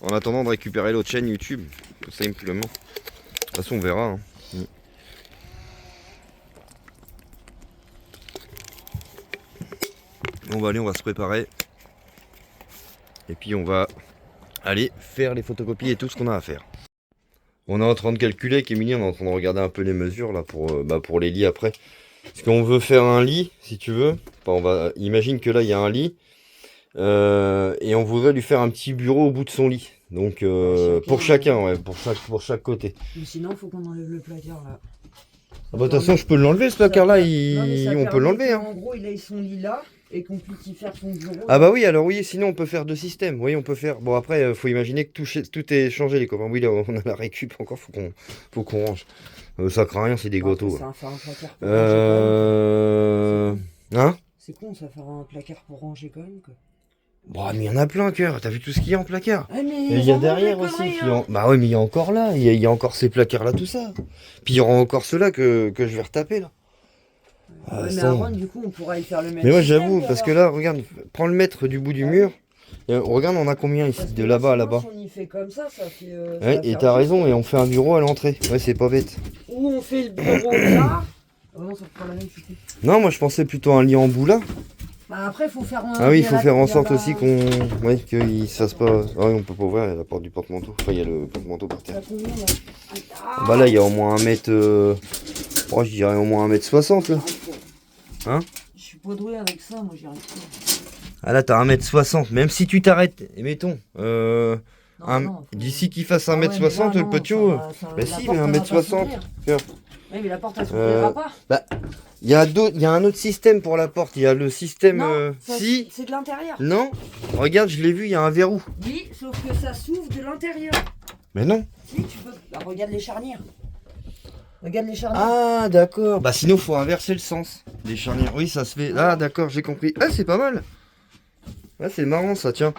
En attendant de récupérer l'autre chaîne YouTube, tout simplement. De toute façon on verra. Hein. On va aller, on va se préparer. Et puis on va aller faire les photocopies et tout ce qu'on a à faire. On est en train de calculer avec Emilie, on est en train de regarder un peu les mesures là pour les lits après. Parce qu'on veut faire un lit, si tu veux. Enfin, imagine que là il y a un lit. Et on voudrait lui faire un petit bureau au bout de son lit. Donc pour chacun, ouais, pour chaque côté. Mais sinon, il faut qu'on enlève le placard là. Ah bah de toute façon, je peux l'enlever ce placard là, on peut l'enlever. Hein. En gros, il a son lit là et qu'on puisse y faire son bureau. Ah bah oui, alors oui, sinon on peut faire 2 systèmes. Oui, on peut faire. Bon après, faut imaginer que tout est changé les copains. Oui, là, on a la récup encore, faut qu'on range. Ça craint rien, c'est des gâteaux. Ça va faire un placard pour Hein? C'est con, ça va faire un placard pour ranger quand même quoi. Bon, mais il y en a plein, Cœur. T'as vu tout ce qu'il y a en placard? Ah, mais et il y a derrière aussi. Bah oui, mais il y a encore là. Il y a encore ces placards là, tout ça. Puis il y aura encore ceux-là que je vais retaper là. Mais Aaron, du coup, on pourra y faire le même. Mais moi, j'avoue, parce que là, regarde, prends le mètre du bout du mur. Et regarde, on a combien ici, de là-bas à là-bas. Si on y fait comme ça fait. Ouais, et t'as raison, et on fait un bureau à l'entrée. Ouais, c'est pas bête. Ou on fait le bureau là. Oh non, ça fera la même chose. Non, moi je pensais plutôt un lit en bout là. Bah après, il faut faire un. Ah oui, il faut faire en sorte aussi qu'on. Ouais, qu'il se fasse pas. Ah oui, on peut pas ouvrir la porte du porte-manteau. Enfin, il y a le porte-manteau par terre. Bah là, il y a au moins 1 mètre. Oh, je dirais au moins 1m60 là. Hein? Je suis pas doué avec ça, moi j'y arrive pas. Ah là, t'as 1m60. Même si tu t'arrêtes, et mettons. Faut... D'ici qu'il fasse 1m60, le petit. Bah si, mais 1m60. Oui, mais la porte, elle s'ouvrira pas. Bah, il y a un autre système pour la porte. Il y a le système. Non, si. C'est de l'intérieur. Non. Regarde, je l'ai vu, il y a un verrou. Oui, sauf que ça s'ouvre de l'intérieur. Mais non. Si, tu peux. Bah, regarde les charnières. Regarde les charnières. Ah, d'accord. Bah, sinon, faut inverser le sens des charnières. Oui, ça se fait. Ah, d'accord, j'ai compris. Ah, c'est pas mal. Ah, c'est marrant ça, tiens.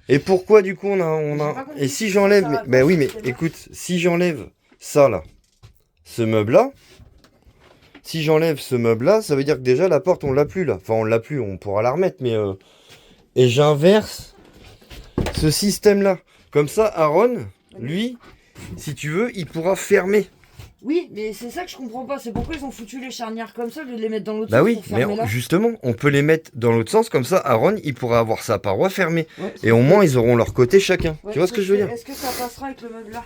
Et pourquoi, du coup, on a... Et si j'enlève... Bah oui, mais écoute, si j'enlève ça, là. Ce meuble-là, si j'enlève ce meuble-là, ça veut dire que déjà la porte on l'a plus là. Enfin on l'a plus, on pourra la remettre, mais et j'inverse ce système-là. Comme ça, Aaron, lui, si tu veux, il pourra fermer Oui, mais c'est ça que je comprends pas. C'est pourquoi ils ont foutu les charnières comme ça, au lieu de les mettre dans l'autre Bah sens oui, pour mais fermer là. justement, on peut les mettre dans l'autre sens, comme ça, Aaron, il pourra avoir sa paroi fermée. Ouais, Et au moins, ils auront leur côté chacun. ouais, Tu vois ce que je veux dire? Est-ce que ça passera avec le meuble là?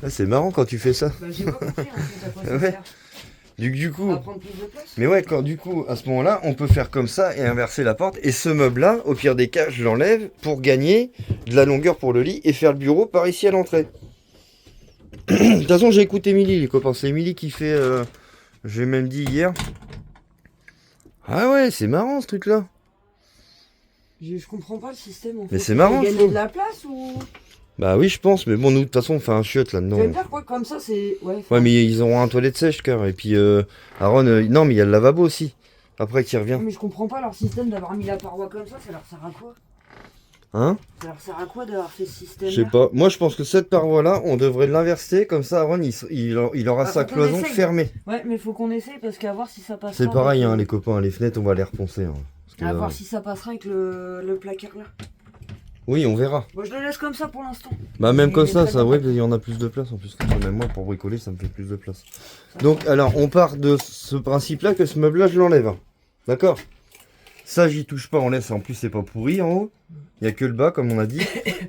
Ah, c'est marrant quand tu fais ça. Bah j'ai pas compris en fait à quoi ça Ouais. sert. Du coup, Ça va prendre plus de place. mais ouais, quand du coup, à ce moment-là, on peut faire comme ça et inverser la porte. Et ce meuble-là, au pire des cas, je l'enlève pour gagner de la longueur pour le lit et faire le bureau par ici à l'entrée. De toute façon, j'ai écouté Émilie, les copains. C'est Émilie qui fait. J'ai même dit hier. Ah ouais, c'est marrant ce truc-là. Je comprends pas le système en fait. Mais c'est marrant, je Gagner trouve. de la place ou. Bah oui, je pense. Mais bon, nous, de toute façon, on fait un chiotte Tu là-dedans. veux me dire quoi comme ça c'est. Ouais, mais ils auront un toilette sèche, car. Et puis, Aaron, non, mais il y a le lavabo aussi. Après, qui revient. Mais je comprends pas leur système d'avoir mis la paroi comme ça leur sert à quoi? Hein? Ça leur sert à quoi d'avoir fait ce système? Je sais pas. Moi, je pense que cette paroi-là, on devrait l'inverser. Comme ça, Aaron, il aura Ah, sa faut qu'on cloison essaye. fermée. Ouais, mais faut qu'on essaye parce qu'à voir si ça passera. C'est pareil, avec hein, les copains. Les fenêtres, on va les reponcer. Hein, parce que, À voir si ça passera avec le placard là. oui, on verra. Bon, je le laisse comme ça pour l'instant. Bah, même Il comme est ça, très ça, bien. ouais, il y en a plus de place en plus. Comme ça, même moi, pour bricoler, ça me fait plus de place. Donc, alors, on part de ce principe-là que ce meuble-là, je l'enlève. D'accord? Ça, j'y touche pas, on laisse. En plus, c'est pas pourri en haut. Il y a que le bas, comme on a dit.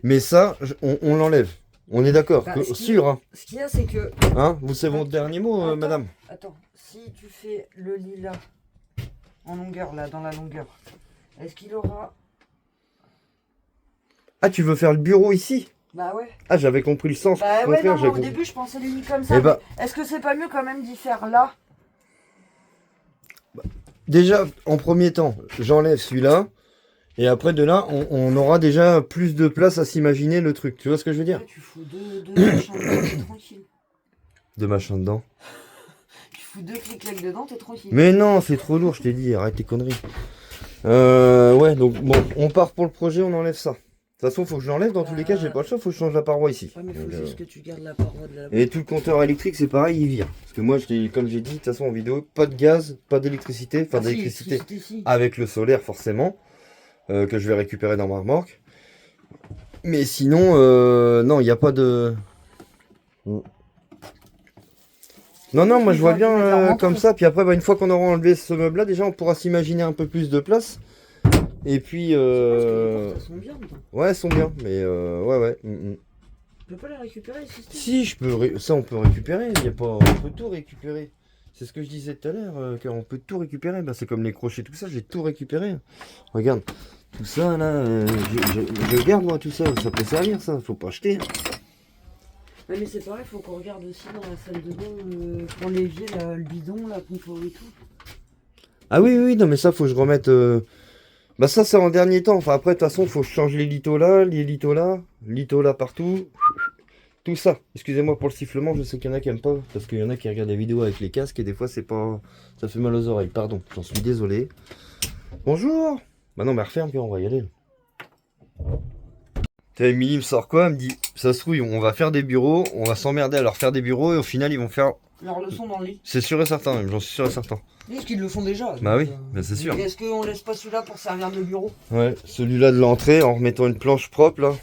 Mais ça, on l'enlève. On est d'accord? Bah, que- ce qui- Sûr, hein? Ce qu'il y a, c'est que. Hein? Vous, c'est votre dernier mot, Attends. madame? Attends, si tu fais le lilas en longueur, là, dans la longueur, est-ce qu'il aura. Ah, tu veux faire le bureau ici? Bah ouais. Ah, j'avais compris le sens. Bah ouais, contraire, non, j'avais au compris. début, je pensais l'uni comme ça. Eh bah- mais est-ce que c'est pas mieux quand même d'y faire là? Déjà, en premier temps, j'enlève celui-là. Et après, de là, on aura déjà plus de place à s'imaginer le truc. Tu vois ce que je veux dire? Là, tu fous deux machins dedans, t'es tranquille. De machin dedans. Tu fous deux clics dedans, t'es tranquille. Mais non, c'est trop lourd, je t'ai dit, arrête tes conneries. Ouais, donc bon, on part pour le projet, on enlève ça. De toute façon, faut que je l'enlève, dans tous les cas, j'ai pas le choix, faut que je change la paroi ici. Ouais, mais faut Donc, juste que tu gardes la paroi de la. Et tout le compteur électrique, c'est pareil, il vire. Parce que moi, comme j'ai dit, de toute façon, en vidéo, pas de gaz, pas d'électricité, enfin Ah, si, d'électricité si. avec le solaire, forcément, que je vais récupérer dans ma remorque. Mais sinon, non, il n'y a pas de... Non, moi je vois bien comme ça. Puis après, bah, une fois qu'on aura enlevé ce meuble-là, déjà, on pourra s'imaginer un peu plus de place. Et puis, Parce que les portes, elles sont bien dedans. ouais, elles sont bien. Mais ouais. Tu peux pas les récupérer, le système? Si, ça, on peut récupérer. Y a pas... On peut tout récupérer. C'est ce que je disais tout à l'heure, qu'on peut tout récupérer. Bah, c'est comme les crochets, tout ça, j'ai tout récupéré. Regarde, tout ça là, je garde moi tout ça. Ça peut servir, ça. Faut pas acheter. Ouais, mais c'est pareil, faut qu'on regarde aussi dans la salle de bain pour l'évier, le bidon, là, qu'il faut et tout. Ah oui, non, mais ça, faut que je remette. Bah, ça, c'est en dernier temps. Enfin, après, de toute façon, faut que je change les litos là partout. Tout ça. Excusez-moi pour le sifflement, je sais qu'il y en a qui aiment pas. Parce qu'il y en a qui regardent des vidéos avec les casques et des fois, c'est pas. Ça fait mal aux oreilles. Pardon, j'en suis désolé. Bonjour. Bah, non, mais referme, puis on va y aller. Émilie me sort quoi? Elle me dit, ça se trouve, on va faire des bureaux, on va s'emmerder à leur faire des bureaux et au final, ils vont faire. Leur leçon dans le lit. C'est sûr et certain, même, j'en suis sûr et certain. Est-ce qu'ils le font déjà? Bah oui, donc, mais c'est sûr. Et est-ce qu'on laisse pas celui-là pour servir de bureau? Ouais, celui-là de l'entrée en remettant une planche propre là,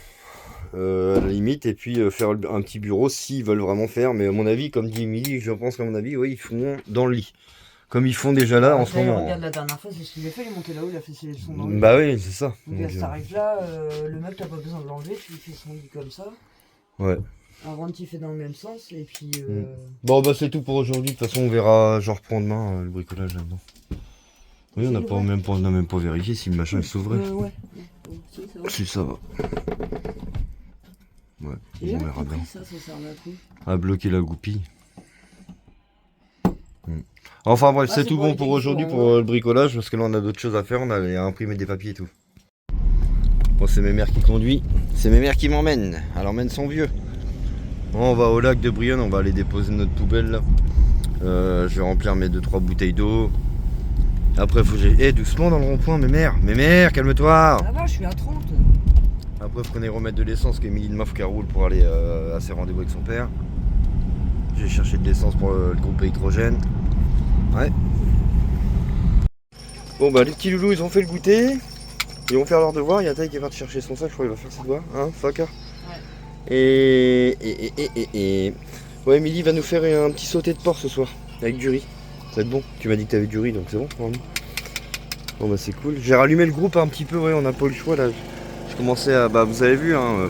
à la limite, et puis faire un petit bureau s'ils veulent vraiment faire. Mais à mon avis, comme dit Émilie, je pense qu'à mon avis, oui, ils font dans le lit. Comme ils font déjà là en ce moment. Regarde, la dernière fois, c'est ce qu'il a fait, il est monté là-haut, il a fait ses leçons dans le lit. Bah oui, c'est ça. Donc, Donc, ça t'arrive là, le mec, t'as pas besoin de l'enlever, tu lui fais son lit comme ça. ouais. Avant, tu fais dans le même sens, et puis. Bon, bah c'est tout pour aujourd'hui. De toute façon, on verra. Je reprends demain le bricolage là-dedans. Oui, on n'a pas, même pas vérifié si le machin s'ouvrait. Ouais. Si, ça va. Si ça va. Ouais, Déjà, on verra bien. ça servait à quoi? À bloquer la goupille. Enfin bref, Ah, c'est c'est tout pour bon les pour textures, aujourd'hui hein. pour le bricolage, parce que là on a d'autres choses à faire, on a imprimé des papiers et tout. Bon, c'est mes mères qui conduit, c'est mes mères qui m'emmènent, elle emmène son vieux. Bon, on va au lac de Brionne, on va aller déposer notre poubelle là. Je vais remplir mes 2-3 bouteilles d'eau. Après faut que j'aille doucement dans le rond-point, mes mères, calme-toi. Ça va, je suis à 30. Après faut qu'on aille remettre de l'essence, qu'Emilie de Maf qu'elle roule pour aller à ses rendez-vous avec son père. J'ai cherché de l'essence pour le groupe électrogène. Ouais. Bon bah les petits loulous ils ont fait le goûter. Ils vont faire leur devoir. Il y a Taï qui va te chercher son sac, je crois qu'il va faire ses devoirs. Hein, fucker. Ouais. Et Ouais, Émilie va nous faire un petit sauté de porc ce soir, avec du riz. Ça va être bon. Tu m'as dit que t'avais du riz, donc c'est bon pour nous. Bon bah c'est cool. J'ai rallumé le groupe un petit peu, ouais, on n'a pas eu le choix là. Je commençais à... Bah vous avez vu, hein,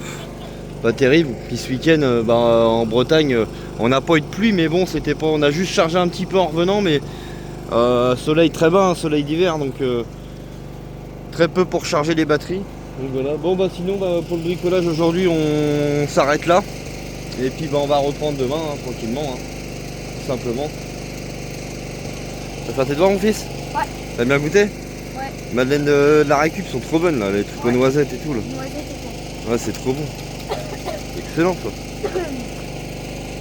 pas terrible. Puis ce week-end, en Bretagne, on n'a pas eu de pluie, mais bon, c'était pas... On a juste chargé un petit peu en revenant, mais soleil très bas, hein, soleil d'hiver, donc très peu pour charger les batteries. Donc voilà. Bon bah sinon, pour le bricolage aujourd'hui, on s'arrête là. Et puis on va reprendre demain, hein, tranquillement, hein, tout simplement. T'as fait tes devoirs, mon fils? Ouais. T'as bien goûté? Ouais. Madeleine de la récup sont trop bonnes là, les trucs aux noisettes et tout là. Noisettes et tout. Ouais, c'est trop bon. Excellent toi.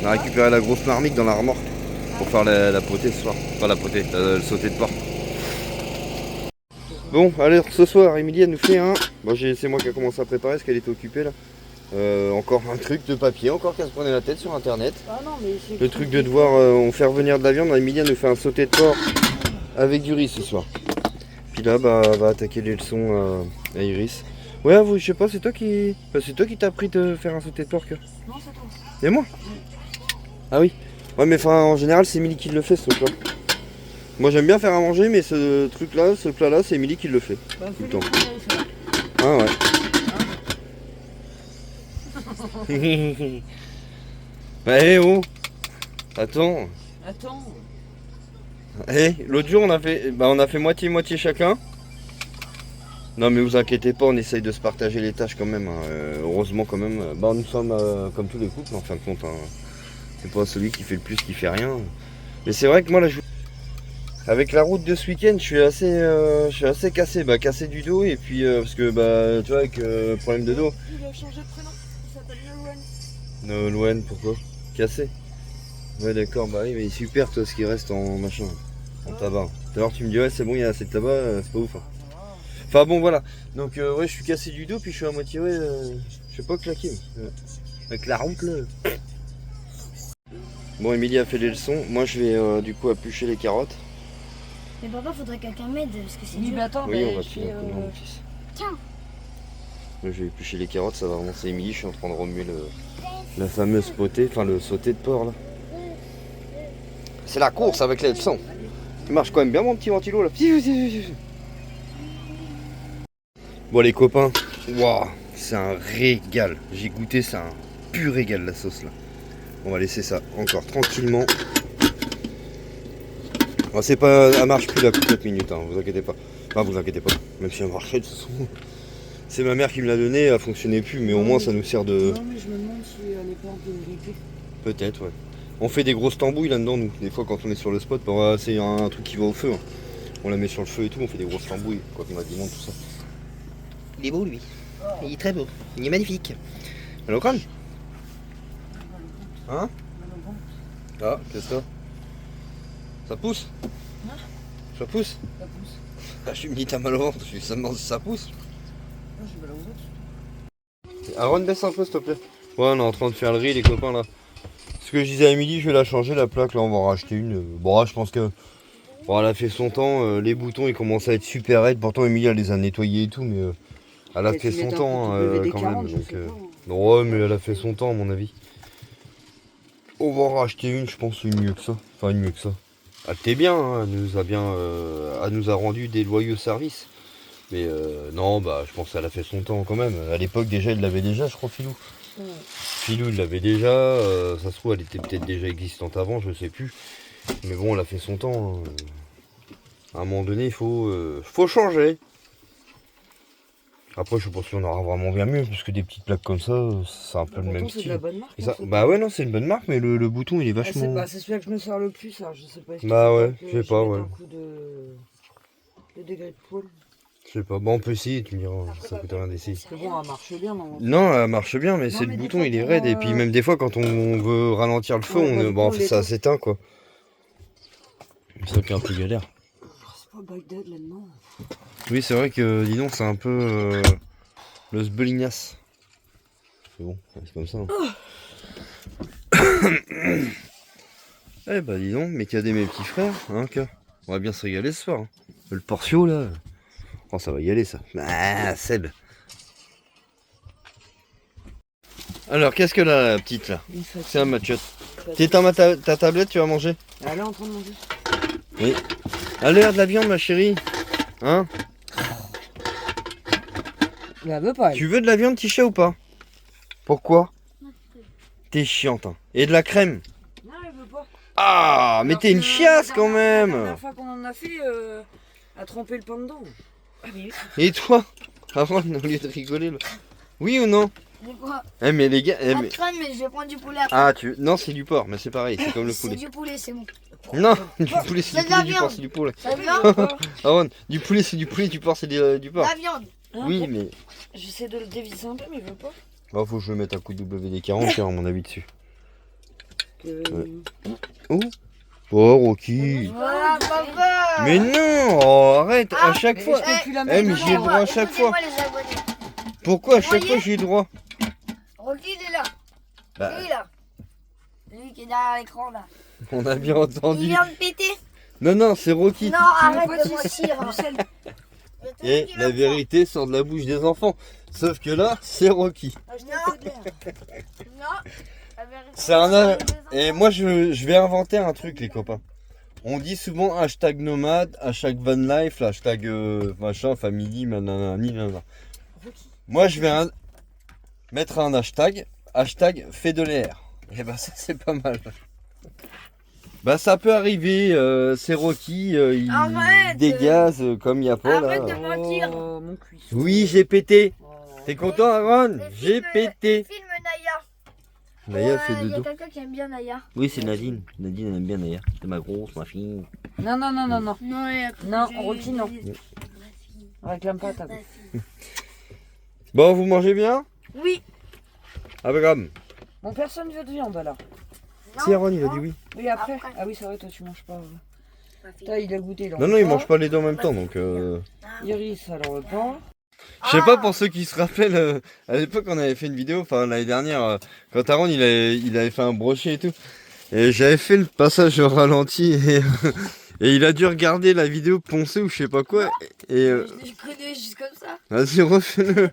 On a récupéré la grosse marmite dans la remorque pour faire la potée ce soir. Enfin la potée, le sauté de porc. Bon, allez, ce soir, Émilie elle nous fait un... Bon, c'est moi qui ai commencé à préparer parce qu'elle était occupée là. Encore un truc de papier, encore qu'elle se prenait la tête sur internet. Ah non, mais Le truc de devoir on faire venir de la viande, Émilie elle nous fait un sauté de porc avec du riz ce soir. Puis là va attaquer les leçons à Iris. Ouais, je sais pas, c'est toi qui t'as appris de faire un sauté de porc. Non, c'est toi. Et moi? Ah oui. Ouais, mais enfin en général c'est Émilie qui le fait ce truc là. Moi j'aime bien faire à manger, mais ce truc là, ce plat là, c'est Émilie qui le fait. Bah, Tout le temps. faire. Ah ouais. Bah oh. Attends. Attends. L'autre jour on a fait moitié chacun. Non mais vous inquiétez pas, on essaye de se partager les tâches quand même, hein. Heureusement quand même. Nous sommes comme tous les couples en fin de compte, hein. C'est pas celui qui fait le plus qui fait rien. Mais c'est vrai que moi là avec la route de ce week-end je suis assez cassé, cassé du dos et puis parce que tu vois avec problème de dos. Il a changé de prénom, il s'appelle Nolwenn. Nolwenn, pourquoi? Cassé? Ouais d'accord, bah oui mais super toi ce qui reste en machin, en tabac. Tout à l'heure tu me dis ouais c'est bon il y a assez de tabac, c'est pas ouf. Hein. Enfin bon voilà, donc ouais je suis cassé du dos puis je suis à moitié je sais pas claquer. Avec la route là. Bon Émilie a fait les leçons, moi je vais du coup éplucher les carottes. Mais papa, faudrait que quelqu'un m'aide parce que c'est Oui, dur. mais attends, Oui mais on va je te filer fais, un coup de main, mon fils. Tiens. Moi je vais éplucher les carottes, ça va relancer Émilie, je suis en train de remuer la fameuse potée, enfin le sauté de porc là. C'est la course avec les leçons. Tu marches quand même bien mon petit ventilo là. Bon les copains, waouh, c'est un régal. J'ai goûté, c'est un pur régal la sauce là. On va laisser ça encore tranquillement. Bon, c'est pas, elle marche plus la cocotte minute, hein, vous inquiétez pas. Enfin vous inquiétez pas, même si elle marcherait de toute façon. C'est ma mère qui me l'a donné, elle fonctionnait plus, mais au moins ça nous sert de... Non mais je me demande si elle n'est pas un peu grippée. Peut-être ouais. On fait des grosses tambouilles là-dedans nous, des fois quand on est sur le spot, c'est un truc qui va au feu. Hein. On la met sur le feu et tout, on fait des grosses tambouilles, quoi qu'on a du monde, tout ça. Il est beau lui, il est très beau, il est magnifique. Allô crâne? Hein? Ah, qu'est-ce que ça? Ça pousse? Ça pousse? Ça pousse. Ah, je me dis t'as mal au ventre, je me demande si ça pousse. Non, j'ai mal au ventre. Aaron, baisse un peu s'il te plaît. Ouais, on est en train de faire le riz les copains là. Ce que je disais à Émilie, je vais la changer la plaque là, on va en racheter une. Bon, là, je pense que bon, elle a fait son temps, les boutons ils commencent à être super raides. Pourtant Émilie elle les a nettoyés et tout, mais elle a fait son temps quand même. Donc, ouais, mais elle a fait son temps à mon avis. On va en racheter une, je pense, une mieux que ça. Enfin, une mieux que ça. Elle était bien, hein, elle nous a rendu des loyaux services. Mais non, je pense qu'elle a fait son temps quand même. À l'époque déjà, il l'avait déjà, je crois, Filou. Ouais. Filou, il l'avait déjà. Ça se trouve, elle était peut-être déjà existante avant, je sais plus. Mais bon, elle a fait son temps. Hein. À un moment donné, il faut changer. Après, je sais pas si on aura vraiment bien mieux, parce que des petites plaques comme ça, c'est un peu le même C'est de style. la bonne marque. Ça, ouais, non, c'est une bonne marque, mais le bouton, il est vachement... C'est celui-là que je me sers le plus, ça. Je sais pas. Ouais, je sais pas, ouais. Un coup de degré de poil. Je sais pas, on peut essayer, tu me diras, ça coûte rien d'essayer. C'est bon, elle marche bien, non? Non, elle marche bien, mais c'est le bouton, il est raide, et puis même des fois, quand on veut ralentir le feu, ça s'éteint, quoi. C'est ça qui est un peu galère. C'est pas Bagdad là-dedans. Oui, c'est vrai que, dis donc, c'est un peu le sbelignas. C'est bon, c'est comme ça. Hein. Eh bah, dis donc, mais qu'à mes petits frères, hein, on va bien se régaler ce soir. Hein. Le portio, là. Oh, ça va y aller, ça. Ah, Seb. Alors, qu'est-ce que là, la petite, là? C'est un machotte. T'éteins ta tablette, tu vas manger. Elle est en train de manger. Oui. Allez, de la viande, ma chérie. Hein? Mais elle veut pas. Elle. Tu veux de la viande, Tisha, ou pas? Pourquoi? T'es chiante, hein. Et de la crème. Non, elle veut pas. Ah, mais Alors t'es une que chiasse la quand dernière- même. La dernière fois qu'on en a fait, a trempé le pain dedans. Ah, mais... Et toi? Avant, au lieu de rigoler, là. Oui ou non? C'est quoi? Eh, mais les gars... Pas de crème, mais je vais prendre du poulet après. Ah, non, c'est du porc, mais c'est pareil, c'est comme le C'est poulet. du poulet, c'est bon. Non, du poulet, c'est C'est du de la poulet, du porc, viande. c'est du poulet. Ça vient? Aaron, du poulet, c'est du poulet, du porc, c'est du porc. La viande. Hein, Oui, bon, mais... J'essaie de le dévisser un peu, mais il veut pas. Oh, faut que je me mette un coup de WD-40, à mon avis, dessus. Que... Oh, oh, Rocky. Voilà, papa. Mais non, oh, arrête, à Ah, chaque Mais fois. je peux plus la Eh, mais mettre j'y ai dedans. droit à chaque fois. Écoutez-moi, les abonnés. Pourquoi à chaque Voyez fois j'ai droit? Rocky, il est là. Bah, Lui, là. Lui qui est derrière l'écran, là. on a bien Il entendu. vient de péter. Non, non, c'est Rocky. Non, Tu veux arrête pas de de mentir. Du sel. Je te Et dis qu'il la va vérité sort de la bouche des enfants. Sauf que là, c'est Rocky. Ah, je t'ai Non. fait de l'air. Non. La vérité, C'est un... c'est Et moi, je vais inventer un truc, les copains. On dit souvent hashtag nomade, hashtag van life, hashtag machin, family, nanani, nanana. Moi, je vais mettre un hashtag, hashtag fait de l'air. Et bah ça, c'est pas mal. Bah ça peut arriver, c'est Rocky, il Arrête. dégaze comme il y a pas Arrête là. de mentir. Oh, mon cuisson. Oui, j'ai pété. Oh. T'es content, Aaron? Les J'ai films- pété. les films Naya. Naya fait Il y a dodo. quelqu'un qui aime bien Naya. Oui, c'est Nadine. Nadine, elle aime bien Naya. C'est ma grosse, ma fille. Non, non, non, non, non. Non, Non, Rocky, non. Réclame pas ta. Bon, vous mangez bien? Oui. Ah bah comme. Bon, personne veut de viande là. Si Aaron, il a dit oui. Oui, après. Après. Ah oui, c'est vrai, toi tu manges pas. Toi, il a goûté. Non, non, il mange pas les deux en même temps, donc... Iris, alors pas. Je sais pas pour ceux qui se rappellent, à l'époque on avait fait une vidéo, enfin l'année dernière, quand Aaron il avait fait un brochet et tout. Et j'avais fait le passage au ralenti et, et il a dû regarder la vidéo poncer ou je sais pas quoi. Et Je connais juste comme ça. vas-y refais-le.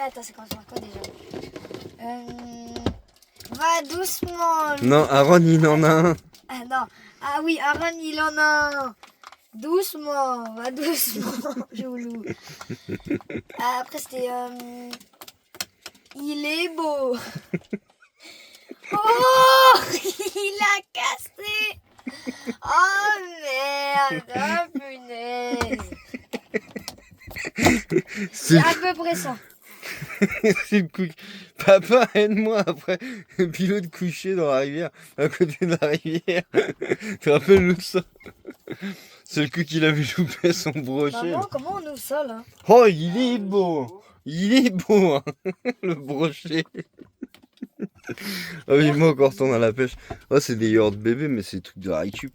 Attends, c'est quoi déjà Va doucement. Non, Aaron il en a un. Ah non. Ah oui, Aaron, il en a un. Doucement, va doucement, Joulou. Ah, après, c'était... Il est beau. Oh, il a cassé. Oh merde, oh punaise. C'est à peu près ça. C'est le coup. Papa, aide-moi après. Pilote couché dans la rivière, à côté de la rivière. Tu te rappelles le ça? C'est le coup qu'il avait loupé son brochet. Maman, comment on ouvre ça là? Oh, il est beau. Il est beau, hein, le brochet. Ah oui, moi encore retourne à la pêche. Oh, c'est des yaourts bébés, mais c'est des trucs de la récup.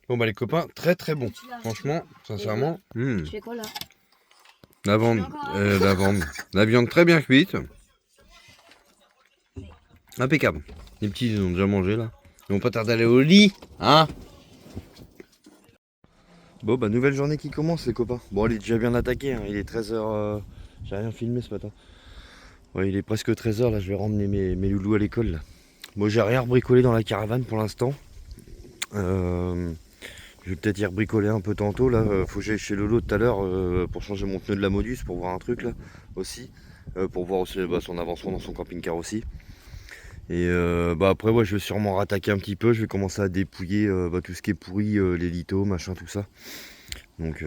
Bon bah les copains, très très bon. Franchement, sincèrement. Tu fais quoi là? La viande très bien cuite. Impeccable. Les petits ils ont déjà mangé là. Ils vont pas tarder à aller au lit, hein? Bon bah nouvelle journée qui commence les copains. Bon il est déjà bien attaqué, hein. Il est 13h. J'ai rien filmé ce matin. Ouais, il est presque 13h là, je vais ramener mes loulous à l'école là. Bon j'ai rien bricolé dans la caravane pour l'instant. Je vais peut-être y rebricoler un peu tantôt là. Faut que j'aille chez Lolo tout à l'heure pour changer mon pneu de la Modus pour voir un truc là aussi. Pour voir aussi son avancement dans son camping-car aussi. Et après ouais, je vais sûrement rattaquer un petit peu. Je vais commencer à dépouiller tout ce qui est pourri, les litos, machin, tout ça. Donc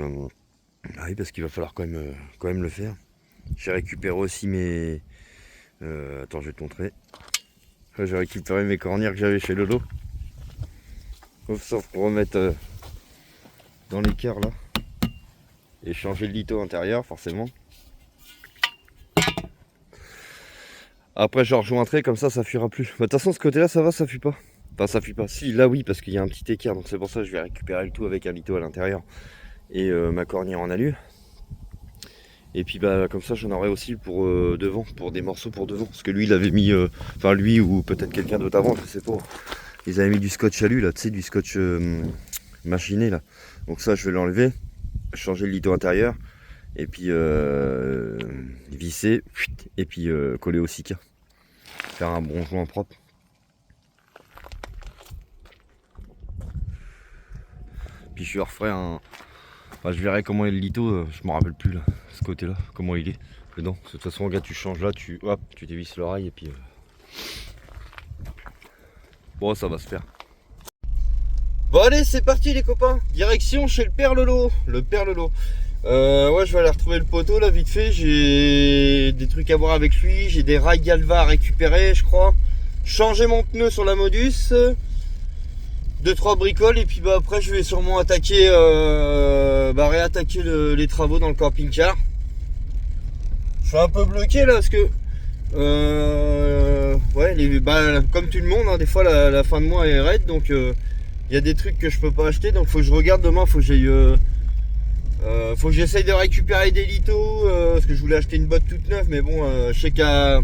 oui, parce qu'il va falloir quand même le faire. J'ai récupéré aussi mes... attends, je vais te montrer. J'ai récupéré mes cornières que j'avais chez Lolo. Sauf pour remettre dans l'écart là. Et changer le lito intérieur forcément. Après je rejoindrai comme ça fuira plus. De toute façon ce côté là ça va, ça fuit pas. Enfin ça fuit pas. Si là oui parce qu'il y a un petit écart. Donc c'est pour ça que je vais récupérer le tout avec un lito à l'intérieur. Et ma cornière en alu. Et puis bah comme ça j'en aurai aussi pour devant. Pour des morceaux pour devant. Parce que lui il avait mis... Enfin lui ou peut-être quelqu'un d'autre avant, je sais pas. Ils avaient mis du scotch alu là, tu sais, du scotch machiné là. Donc ça je vais l'enlever, changer le lito intérieur Et puis visser, et puis coller au Sika. Faire un bon joint propre. Puis je referai un... Enfin, je verrai comment est le litho, je me rappelle plus là, ce côté là, comment il est dedans. De toute façon regarde, tu changes là, tu dévisses l'oreille et puis... Bon, ça va se faire. Bon allez, c'est parti les copains. Direction chez le père Lolo. Le père Lolo. Ouais, je vais aller retrouver le poteau là vite fait. J'ai des trucs à voir avec lui. J'ai des rails Galva à récupérer, je crois. Changer mon pneu sur la Modus. 2-3 bricoles et puis bah après je vais sûrement attaquer réattaquer les travaux dans le camping-car. Je suis un peu bloqué là parce que ouais, comme tout le monde, hein, des fois la fin de mois est raide, donc il y a des trucs que je peux pas acheter, donc faut que je regarde demain, faut que j'essaye de récupérer des lithos, parce que je voulais acheter une botte toute neuve, mais bon, je sais qu'à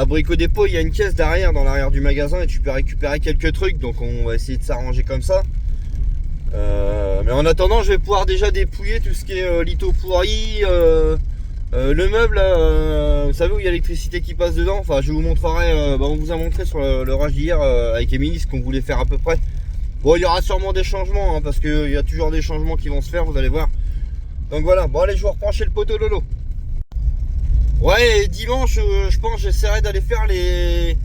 Brico Dépôt il y a une caisse derrière, dans l'arrière du magasin, et tu peux récupérer quelques trucs, donc on va essayer de s'arranger comme ça. Mais en attendant, je vais pouvoir déjà dépouiller tout ce qui est litho pourri. Le meuble là, vous savez où il y a l'électricité qui passe dedans, enfin je vous montrerai, on vous a montré sur le rush d'hier avec Émilie ce qu'on voulait faire à peu près. Bon, il y aura sûrement des changements, hein, parce qu'il y a toujours des changements qui vont se faire, vous allez voir. Donc voilà, bon allez, je vous reprends chez le poteau Lolo. Ouais, et dimanche, je pense j'essaierai d'aller faire les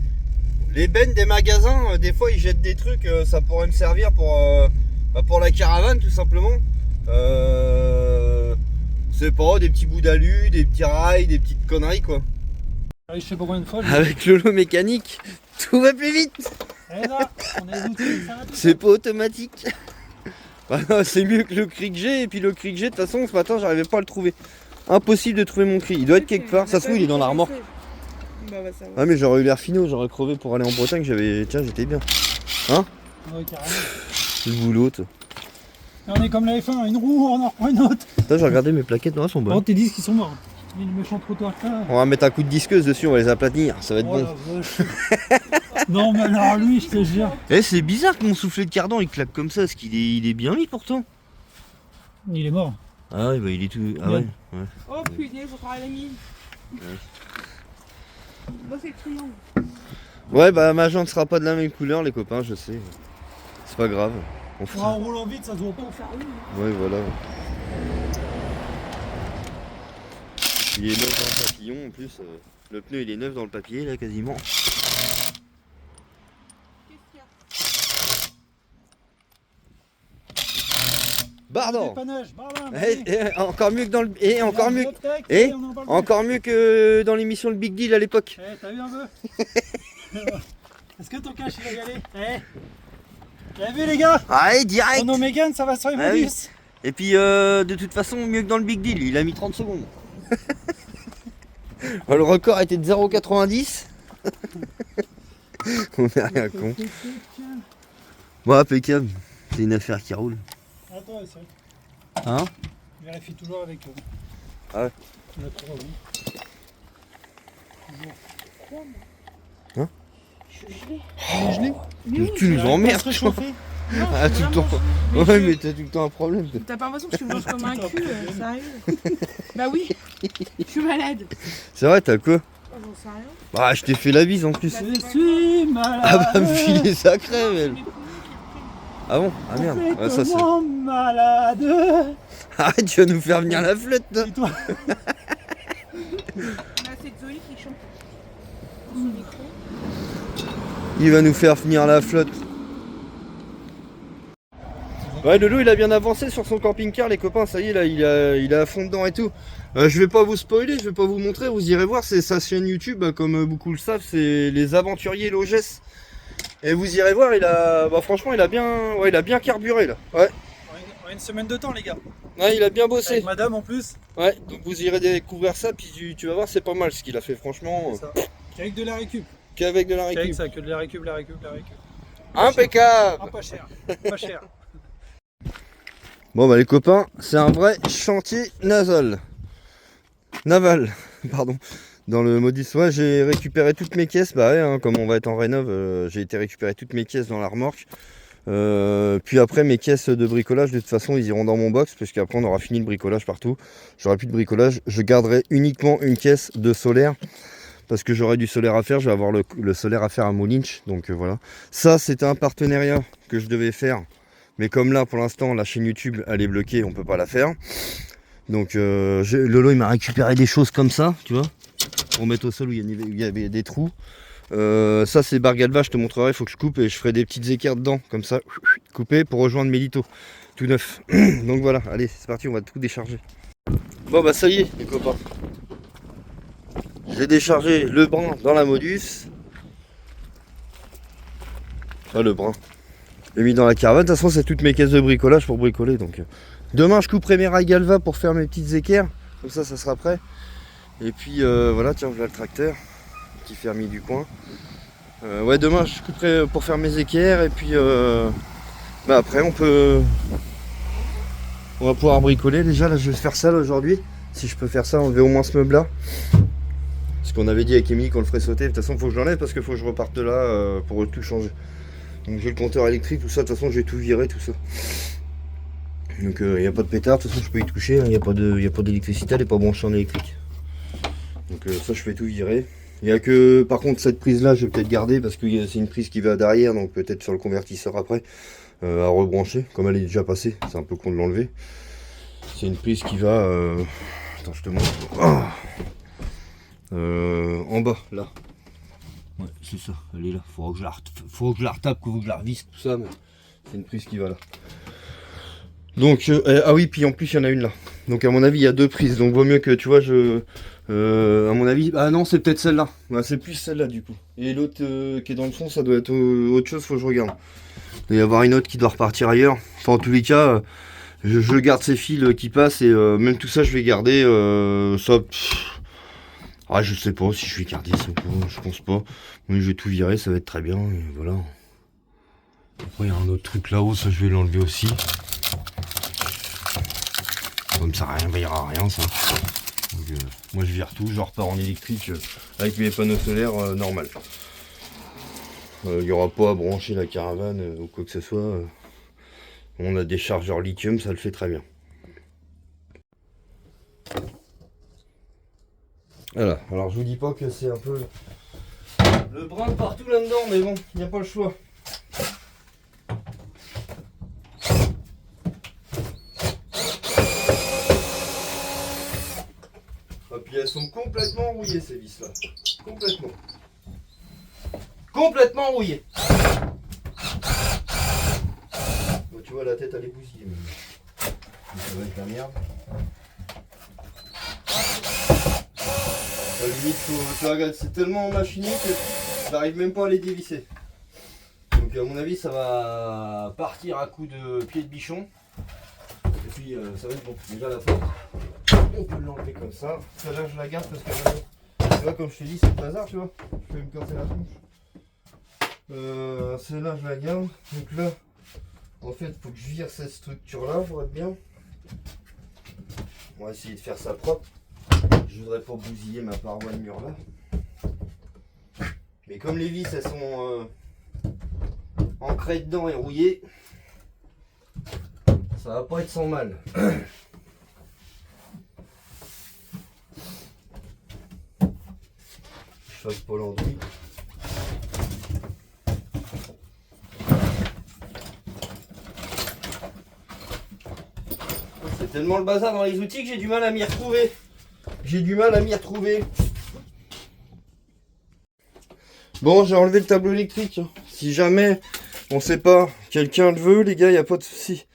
bennes des magasins. Des fois ils jettent des trucs, ça pourrait me servir pour la caravane tout simplement. C'est pas des petits bouts d'alu, des petits rails, des petites conneries quoi. Je sais pas combien de fois. Avec Lolo mécanique, tout va plus vite. Eh là, on est outil, ça va tout C'est pas automatique. Bah non, c'est mieux que le cri que j'ai. Et puis le cri que j'ai, de toute façon, ce matin, j'arrivais pas à le trouver. Impossible de trouver mon cri. Il doit être quelque part. Ça se trouve, il est dans la remorque. Ah, mais j'aurais eu l'air finot. J'aurais crevé pour aller en Bretagne. Tiens, j'étais bien. Hein? Ouais, carrément. Le boulot. Et on est comme la F1, une roue, on en reprend une autre. Putain, j'ai regardé mes plaquettes. Non, elles sont Oh, bonnes. tes disques ils sont morts. Il y a une méchante trottoir là. On va mettre un coup de disqueuse dessus. On va les aplatir. Ça va être Oh bon. la vache. Non, mais alors lui, je te jure. Eh, c'est bizarre que mon soufflet de cardan il claque comme ça. Parce qu'il est bien mis pourtant. Il est mort. Ah, ouais, bah il est tout. Ah, ouais. Oh putain, faut faire la mine. Moi c'est le triangle. Ouais, bah ma jante sera pas de la même couleur, les copains, je sais. C'est pas grave. On Pour fera. un roulant vite, ça se voit pas. Ouais, voilà. Il est neuf dans le papillon en plus. Le pneu il est neuf dans le papier là quasiment. Pardon. Dépannage, bardin, Encore mieux que dans le. Et encore mieux. Et Et encore mieux que dans l'émission Le Big Deal à l'époque. Eh, t'as vu un peu? Est-ce que ton cache il va y aller? Eh, t'as vu les gars? Allez, direct. Renault Mégane, ça va sur les Ah oui. modus. Et puis de toute façon mieux que dans le Big Deal, il a mis 30 secondes. Le record était de 0,90. On est rien con. Bon, impeccable. C'est une affaire qui roule. Attends, c'est vrai. Hein? Vérifie toujours avec Ah ouais. notre revue. Hein? Je suis gelé. Il est gelé? Tu nous emmerdes, se je crois. réchauffer. Ah, tout le temps. Ouais, mais t'as tout le temps un problème. toi. T'as pas l'impression que je mange comme un cul, sérieux? Bah oui, je suis malade. C'est vrai, t'as quoi? Oh, j'en sais rien. Bah, je t'ai fait la bise en plus. Je suis malade. Ah bah, me filer sa crème, elle. Ah bon? Ah merde. Ouais, ça c'est. Complètement malade. Arrête, tu vas nous faire venir la flotte, toi. Et toi? On a cette Zoé qui chante dans son micro. Il va nous faire venir la flotte. Ouais, Lolo il a bien avancé sur son camping-car, les copains, ça y est, là il est à fond dedans et tout. Je vais pas vous spoiler, je vais pas vous montrer, vous irez voir, c'est sa chaîne YouTube, comme beaucoup le savent, c'est Les Aventuriers Logès. Et vous irez voir, franchement il a bien carburé là. Ouais. On a une semaine de temps, les gars. Ouais, il a bien bossé. Avec madame en plus. Ouais, donc vous irez découvrir ça, puis tu vas voir, c'est pas mal ce qu'il a fait, franchement. C'est ça. Qu'avec de la récup. Qu'avec de la Qu'avec récup. ça, que de la récup. Impeccable. Ah, pas cher. Pas cher. Bon bah les copains, c'est un vrai chantier naval, pardon. Dans le Modus, ouais, j'ai récupéré toutes mes caisses, bah ouais, hein, comme on va être en rénov, j'ai été récupérer toutes mes caisses dans la remorque. Puis après mes caisses de bricolage, de toute façon ils iront dans mon box, parce qu'après on aura fini le bricolage partout. J'aurai plus de bricolage, je garderai uniquement une caisse de solaire, parce que j'aurai du solaire à faire, je vais avoir le solaire à faire à Moulinch, donc voilà. Ça c'était un partenariat que je devais faire, mais comme là pour l'instant la chaîne YouTube elle est bloquée, on peut pas la faire. Donc Lolo il m'a récupéré des choses comme ça, tu vois, pour mettre au sol où il y avait des trous. Ça c'est Bargalva, je te montrerai, il faut que je coupe et je ferai des petites équerres dedans, comme ça, coupé pour rejoindre Mélito, tout neuf. Donc voilà, allez c'est parti, on va tout décharger. Bon bah ça y est les copains. J'ai déchargé le brin dans la Modus. Ah le brin. Je l'ai mis dans la caravane, de toute façon c'est toutes mes caisses de bricolage pour bricoler. Donc demain je couperai mes rails Galva pour faire mes petites équerres, comme ça sera prêt. Et puis voilà, tiens voilà le tracteur. Petit fermier du coin. Ouais demain je couperai pour faire mes équerres et puis bah après on va pouvoir bricoler. Déjà là je vais faire ça aujourd'hui. Si je peux faire ça, enlever au moins ce meuble là. Parce qu'on avait dit avec Émilie qu'on le ferait sauter. De toute façon il faut que je l'enlève parce qu'il faut que je reparte de là pour tout changer. Donc j'ai le compteur électrique, tout ça, de toute façon j'ai tout viré tout ça. Donc il n'y a pas de pétard, de toute façon je peux y toucher, il n'y a pas d'électricité, elle n'est pas branchée en électrique. Donc ça je fais tout virer. Il n'y a que par contre cette prise là je vais peut-être garder parce que c'est une prise qui va derrière, donc peut-être sur le convertisseur après à rebrancher, comme elle est déjà passée, c'est un peu con de l'enlever. C'est une prise qui va attends je te montre en bas là. Ouais c'est ça, elle est là, faut que je la retape, faut que je la revisse tout ça, mais c'est une prise qui va là. Donc ah oui, puis en plus il y en a une là. Donc à mon avis il y a deux prises, donc vaut mieux que tu vois à mon avis, ah non c'est peut-être celle-là, ouais, c'est plus celle-là du coup. Et l'autre qui est dans le fond ça doit être autre chose, faut que je regarde. Il doit y avoir une autre qui doit repartir ailleurs. Enfin en tous les cas, je garde ces fils qui passent et même tout ça je vais garder ça. Ah je sais pas si je vais garder ça ou pas, je pense pas. Mais je vais tout virer, ça va être très bien et voilà. Après il y a un autre truc là-haut, ça je vais l'enlever aussi. Comme ça rien, il y aura rien ça. Donc, moi je vire tout, je repars en électrique avec mes panneaux solaires normal. Il n'y aura pas à brancher la caravane ou quoi que ce soit. On a des chargeurs lithium, ça le fait très bien. Voilà, alors je vous dis pas que c'est un peu le brin de partout là-dedans, mais bon, il n'y a pas le choix. Et puis elles sont complètement rouillées ces vis là. Complètement. Complètement rouillées. Bon, tu vois la tête elle est bousillée. Ça va être la merde. À la limite, tu regardes, c'est tellement machiné que j'arrive même pas à les dévisser. Donc à mon avis ça va partir à coup de pied de bichon. Et puis ça va être bon. Déjà la porte, on peut l'enlever comme ça. Celle-là je la garde parce que tu vois comme je te dis c'est le bazar tu vois. Je vais me casser la tronche. Celle-là je la garde. Donc là en fait il faut que je vire cette structure là pour être bien. On va essayer de faire ça propre. Je voudrais pas bousiller ma paroi de mur là. Mais comme les vis elles sont ancrées dedans et rouillées, ça va pas être sans mal. Je fasse pas l'enduit. C'est tellement le bazar dans les outils que j'ai du mal à m'y retrouver. Bon, j'ai enlevé le tableau électrique. Si jamais, on sait pas, quelqu'un le veut, les gars, il n'y a pas de souci.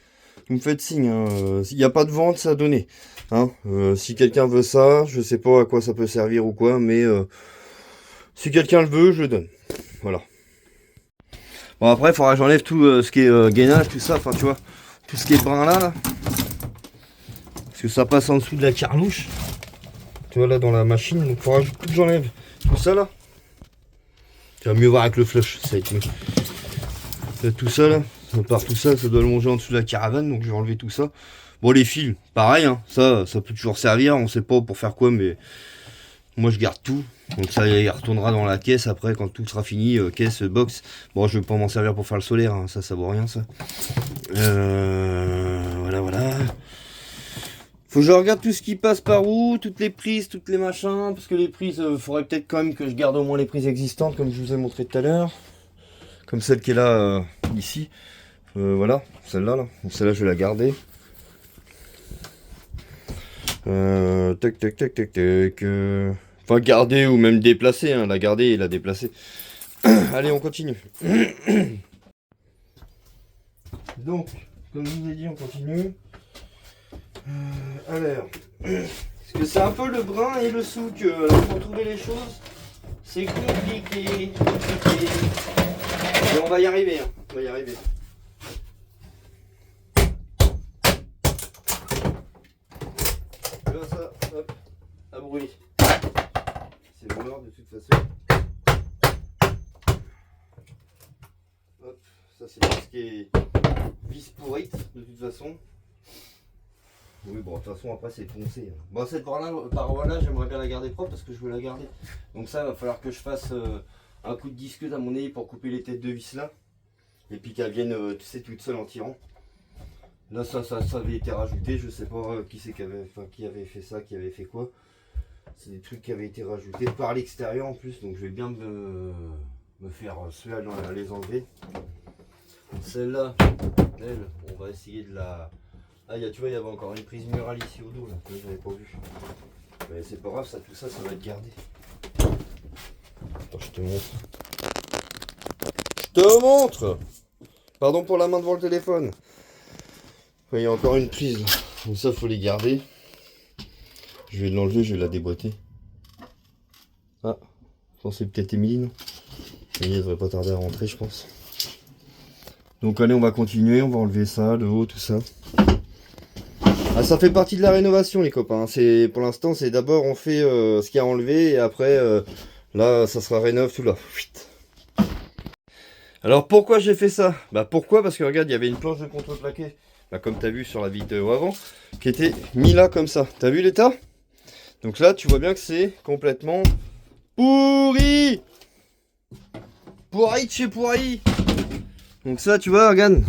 Vous me faites signe. Il n'y a pas de vente, ça a donné. Hein, si quelqu'un veut ça, je sais pas à quoi ça peut servir ou quoi, mais si quelqu'un le veut, je le donne. Voilà. Bon, après, il faudra que j'enlève tout ce qui est gainage, tout ça, enfin, tu vois, tout ce qui est brun là. Parce que ça passe en dessous de la carlouche. Tu vois là dans la machine, donc il faudra que j'enlève tout ça là. Tu vas mieux voir avec le flush, ça va être mieux. Tout ça là, par tout ça, ça doit longer en dessous de la caravane, donc je vais enlever tout ça. Bon les fils, pareil, hein, ça peut toujours servir, on sait pas pour faire quoi, mais Moi je garde tout. Donc ça il retournera dans la caisse après quand tout sera fini. Caisse, box. Bon je vais pas m'en servir pour faire le solaire. Hein. Ça vaut rien ça. Voilà. Faut que je regarde tout ce qui passe par où, toutes les prises, toutes les machins, parce que les prises, faudrait peut-être quand même que je garde au moins les prises existantes, comme je vous ai montré tout à l'heure. Comme celle qui est là, ici. Voilà, celle-là, là. Celle-là, je vais la garder. Tac. Enfin, garder ou même déplacer, hein. La garder et la déplacer. Allez, on continue. Donc, comme je vous ai dit, on continue. Alors, parce que c'est un peu le brin et le souk pour trouver les choses, c'est compliqué. Mais on va y arriver, hein. On va y arriver. Tu vois ça, hop, à bruit. C'est mort de toute façon. Hop, ça c'est tout ce qui est vis pourrite de toute façon. Oui, bon, de toute façon, après, c'est foncé. Bon, cette paroi-là, j'aimerais bien la garder propre parce que je veux la garder. Donc ça, il va falloir que je fasse un coup de disqueuse à mon nez pour couper les têtes de vis là. Et puis qu'elles viennent, tu sais, toutes seules en tirant. Là, ça avait été rajouté. Je sais pas qui c'est qui avait fait ça, qui avait fait quoi. C'est des trucs qui avaient été rajoutés par l'extérieur en plus. Donc je vais bien me faire suer à les enlever. Celle-là, elle, on va essayer de la... Ah, tu vois, il y avait encore une prise murale ici au dos, là, que j'avais pas vu. Mais c'est pas grave, ça, tout ça, ça va être gardé. Attends, je te montre. Je te montre. Pardon pour la main devant le téléphone. Il y a encore une prise, là. Donc ça, faut les garder. Je vais l'enlever, je vais la déboîter. Ah, je pense que c'est peut-être Émilie, non? Elle devrait pas tarder à rentrer, je pense. Donc allez, on va continuer, on va enlever ça, le haut, tout ça. Ah, ça fait partie de la rénovation les copains, c'est pour l'instant c'est d'abord on fait ce qu'il y a enlevé et après là ça sera rénov tout là. Alors pourquoi j'ai fait ça? Bah pourquoi? Parce que regarde, il y avait une planche de contreplaqué, là, comme tu as vu sur la vidéo avant, qui était mis là comme ça. T'as vu l'état? Donc là tu vois bien que c'est complètement pourri. Pourri de chez pourri. Donc ça tu vois, regarde.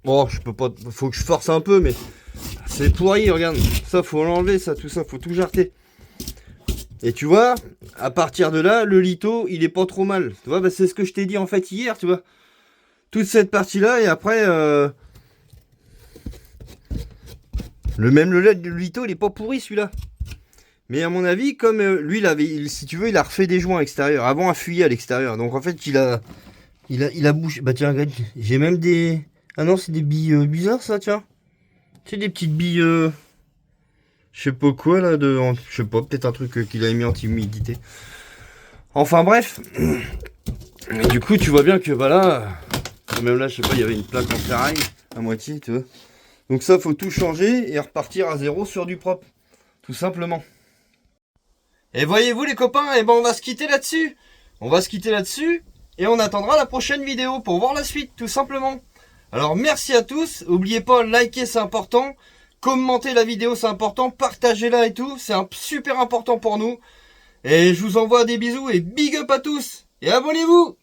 Bon, je peux pas, faut que je force un peu mais... C'est pourri, regarde, ça faut l'enlever, ça, tout ça, faut tout jarter. Et tu vois, à partir de là, le litho, il est pas trop mal. Tu vois, bah, c'est ce que je t'ai dit en fait hier, tu vois. Toute cette partie-là, et après, le litho, il est pas pourri celui-là. Mais à mon avis, comme lui, si tu veux, il a refait des joints extérieurs, avant un fuyé à l'extérieur. Donc en fait, il a bouché. Bah tiens, regarde, j'ai même des... Ah non, c'est des billes bizarres ça, tiens. C'est des petites billes, je sais pas quoi là, je sais pas, peut-être un truc qu'il a mis anti-humidité. Enfin bref. Et du coup, tu vois bien que voilà, même là, je sais pas, il y avait une plaque en ferraille à moitié, tu vois. Donc ça, faut tout changer et repartir à zéro sur du propre, tout simplement. Et voyez-vous les copains, et ben on va se quitter là-dessus. On va se quitter là-dessus et on attendra la prochaine vidéo pour voir la suite, tout simplement. Alors merci à tous, n'oubliez pas, liker c'est important, commentez la vidéo c'est important, partagez-la et tout, c'est super important pour nous. Et je vous envoie des bisous et big up à tous, et abonnez-vous!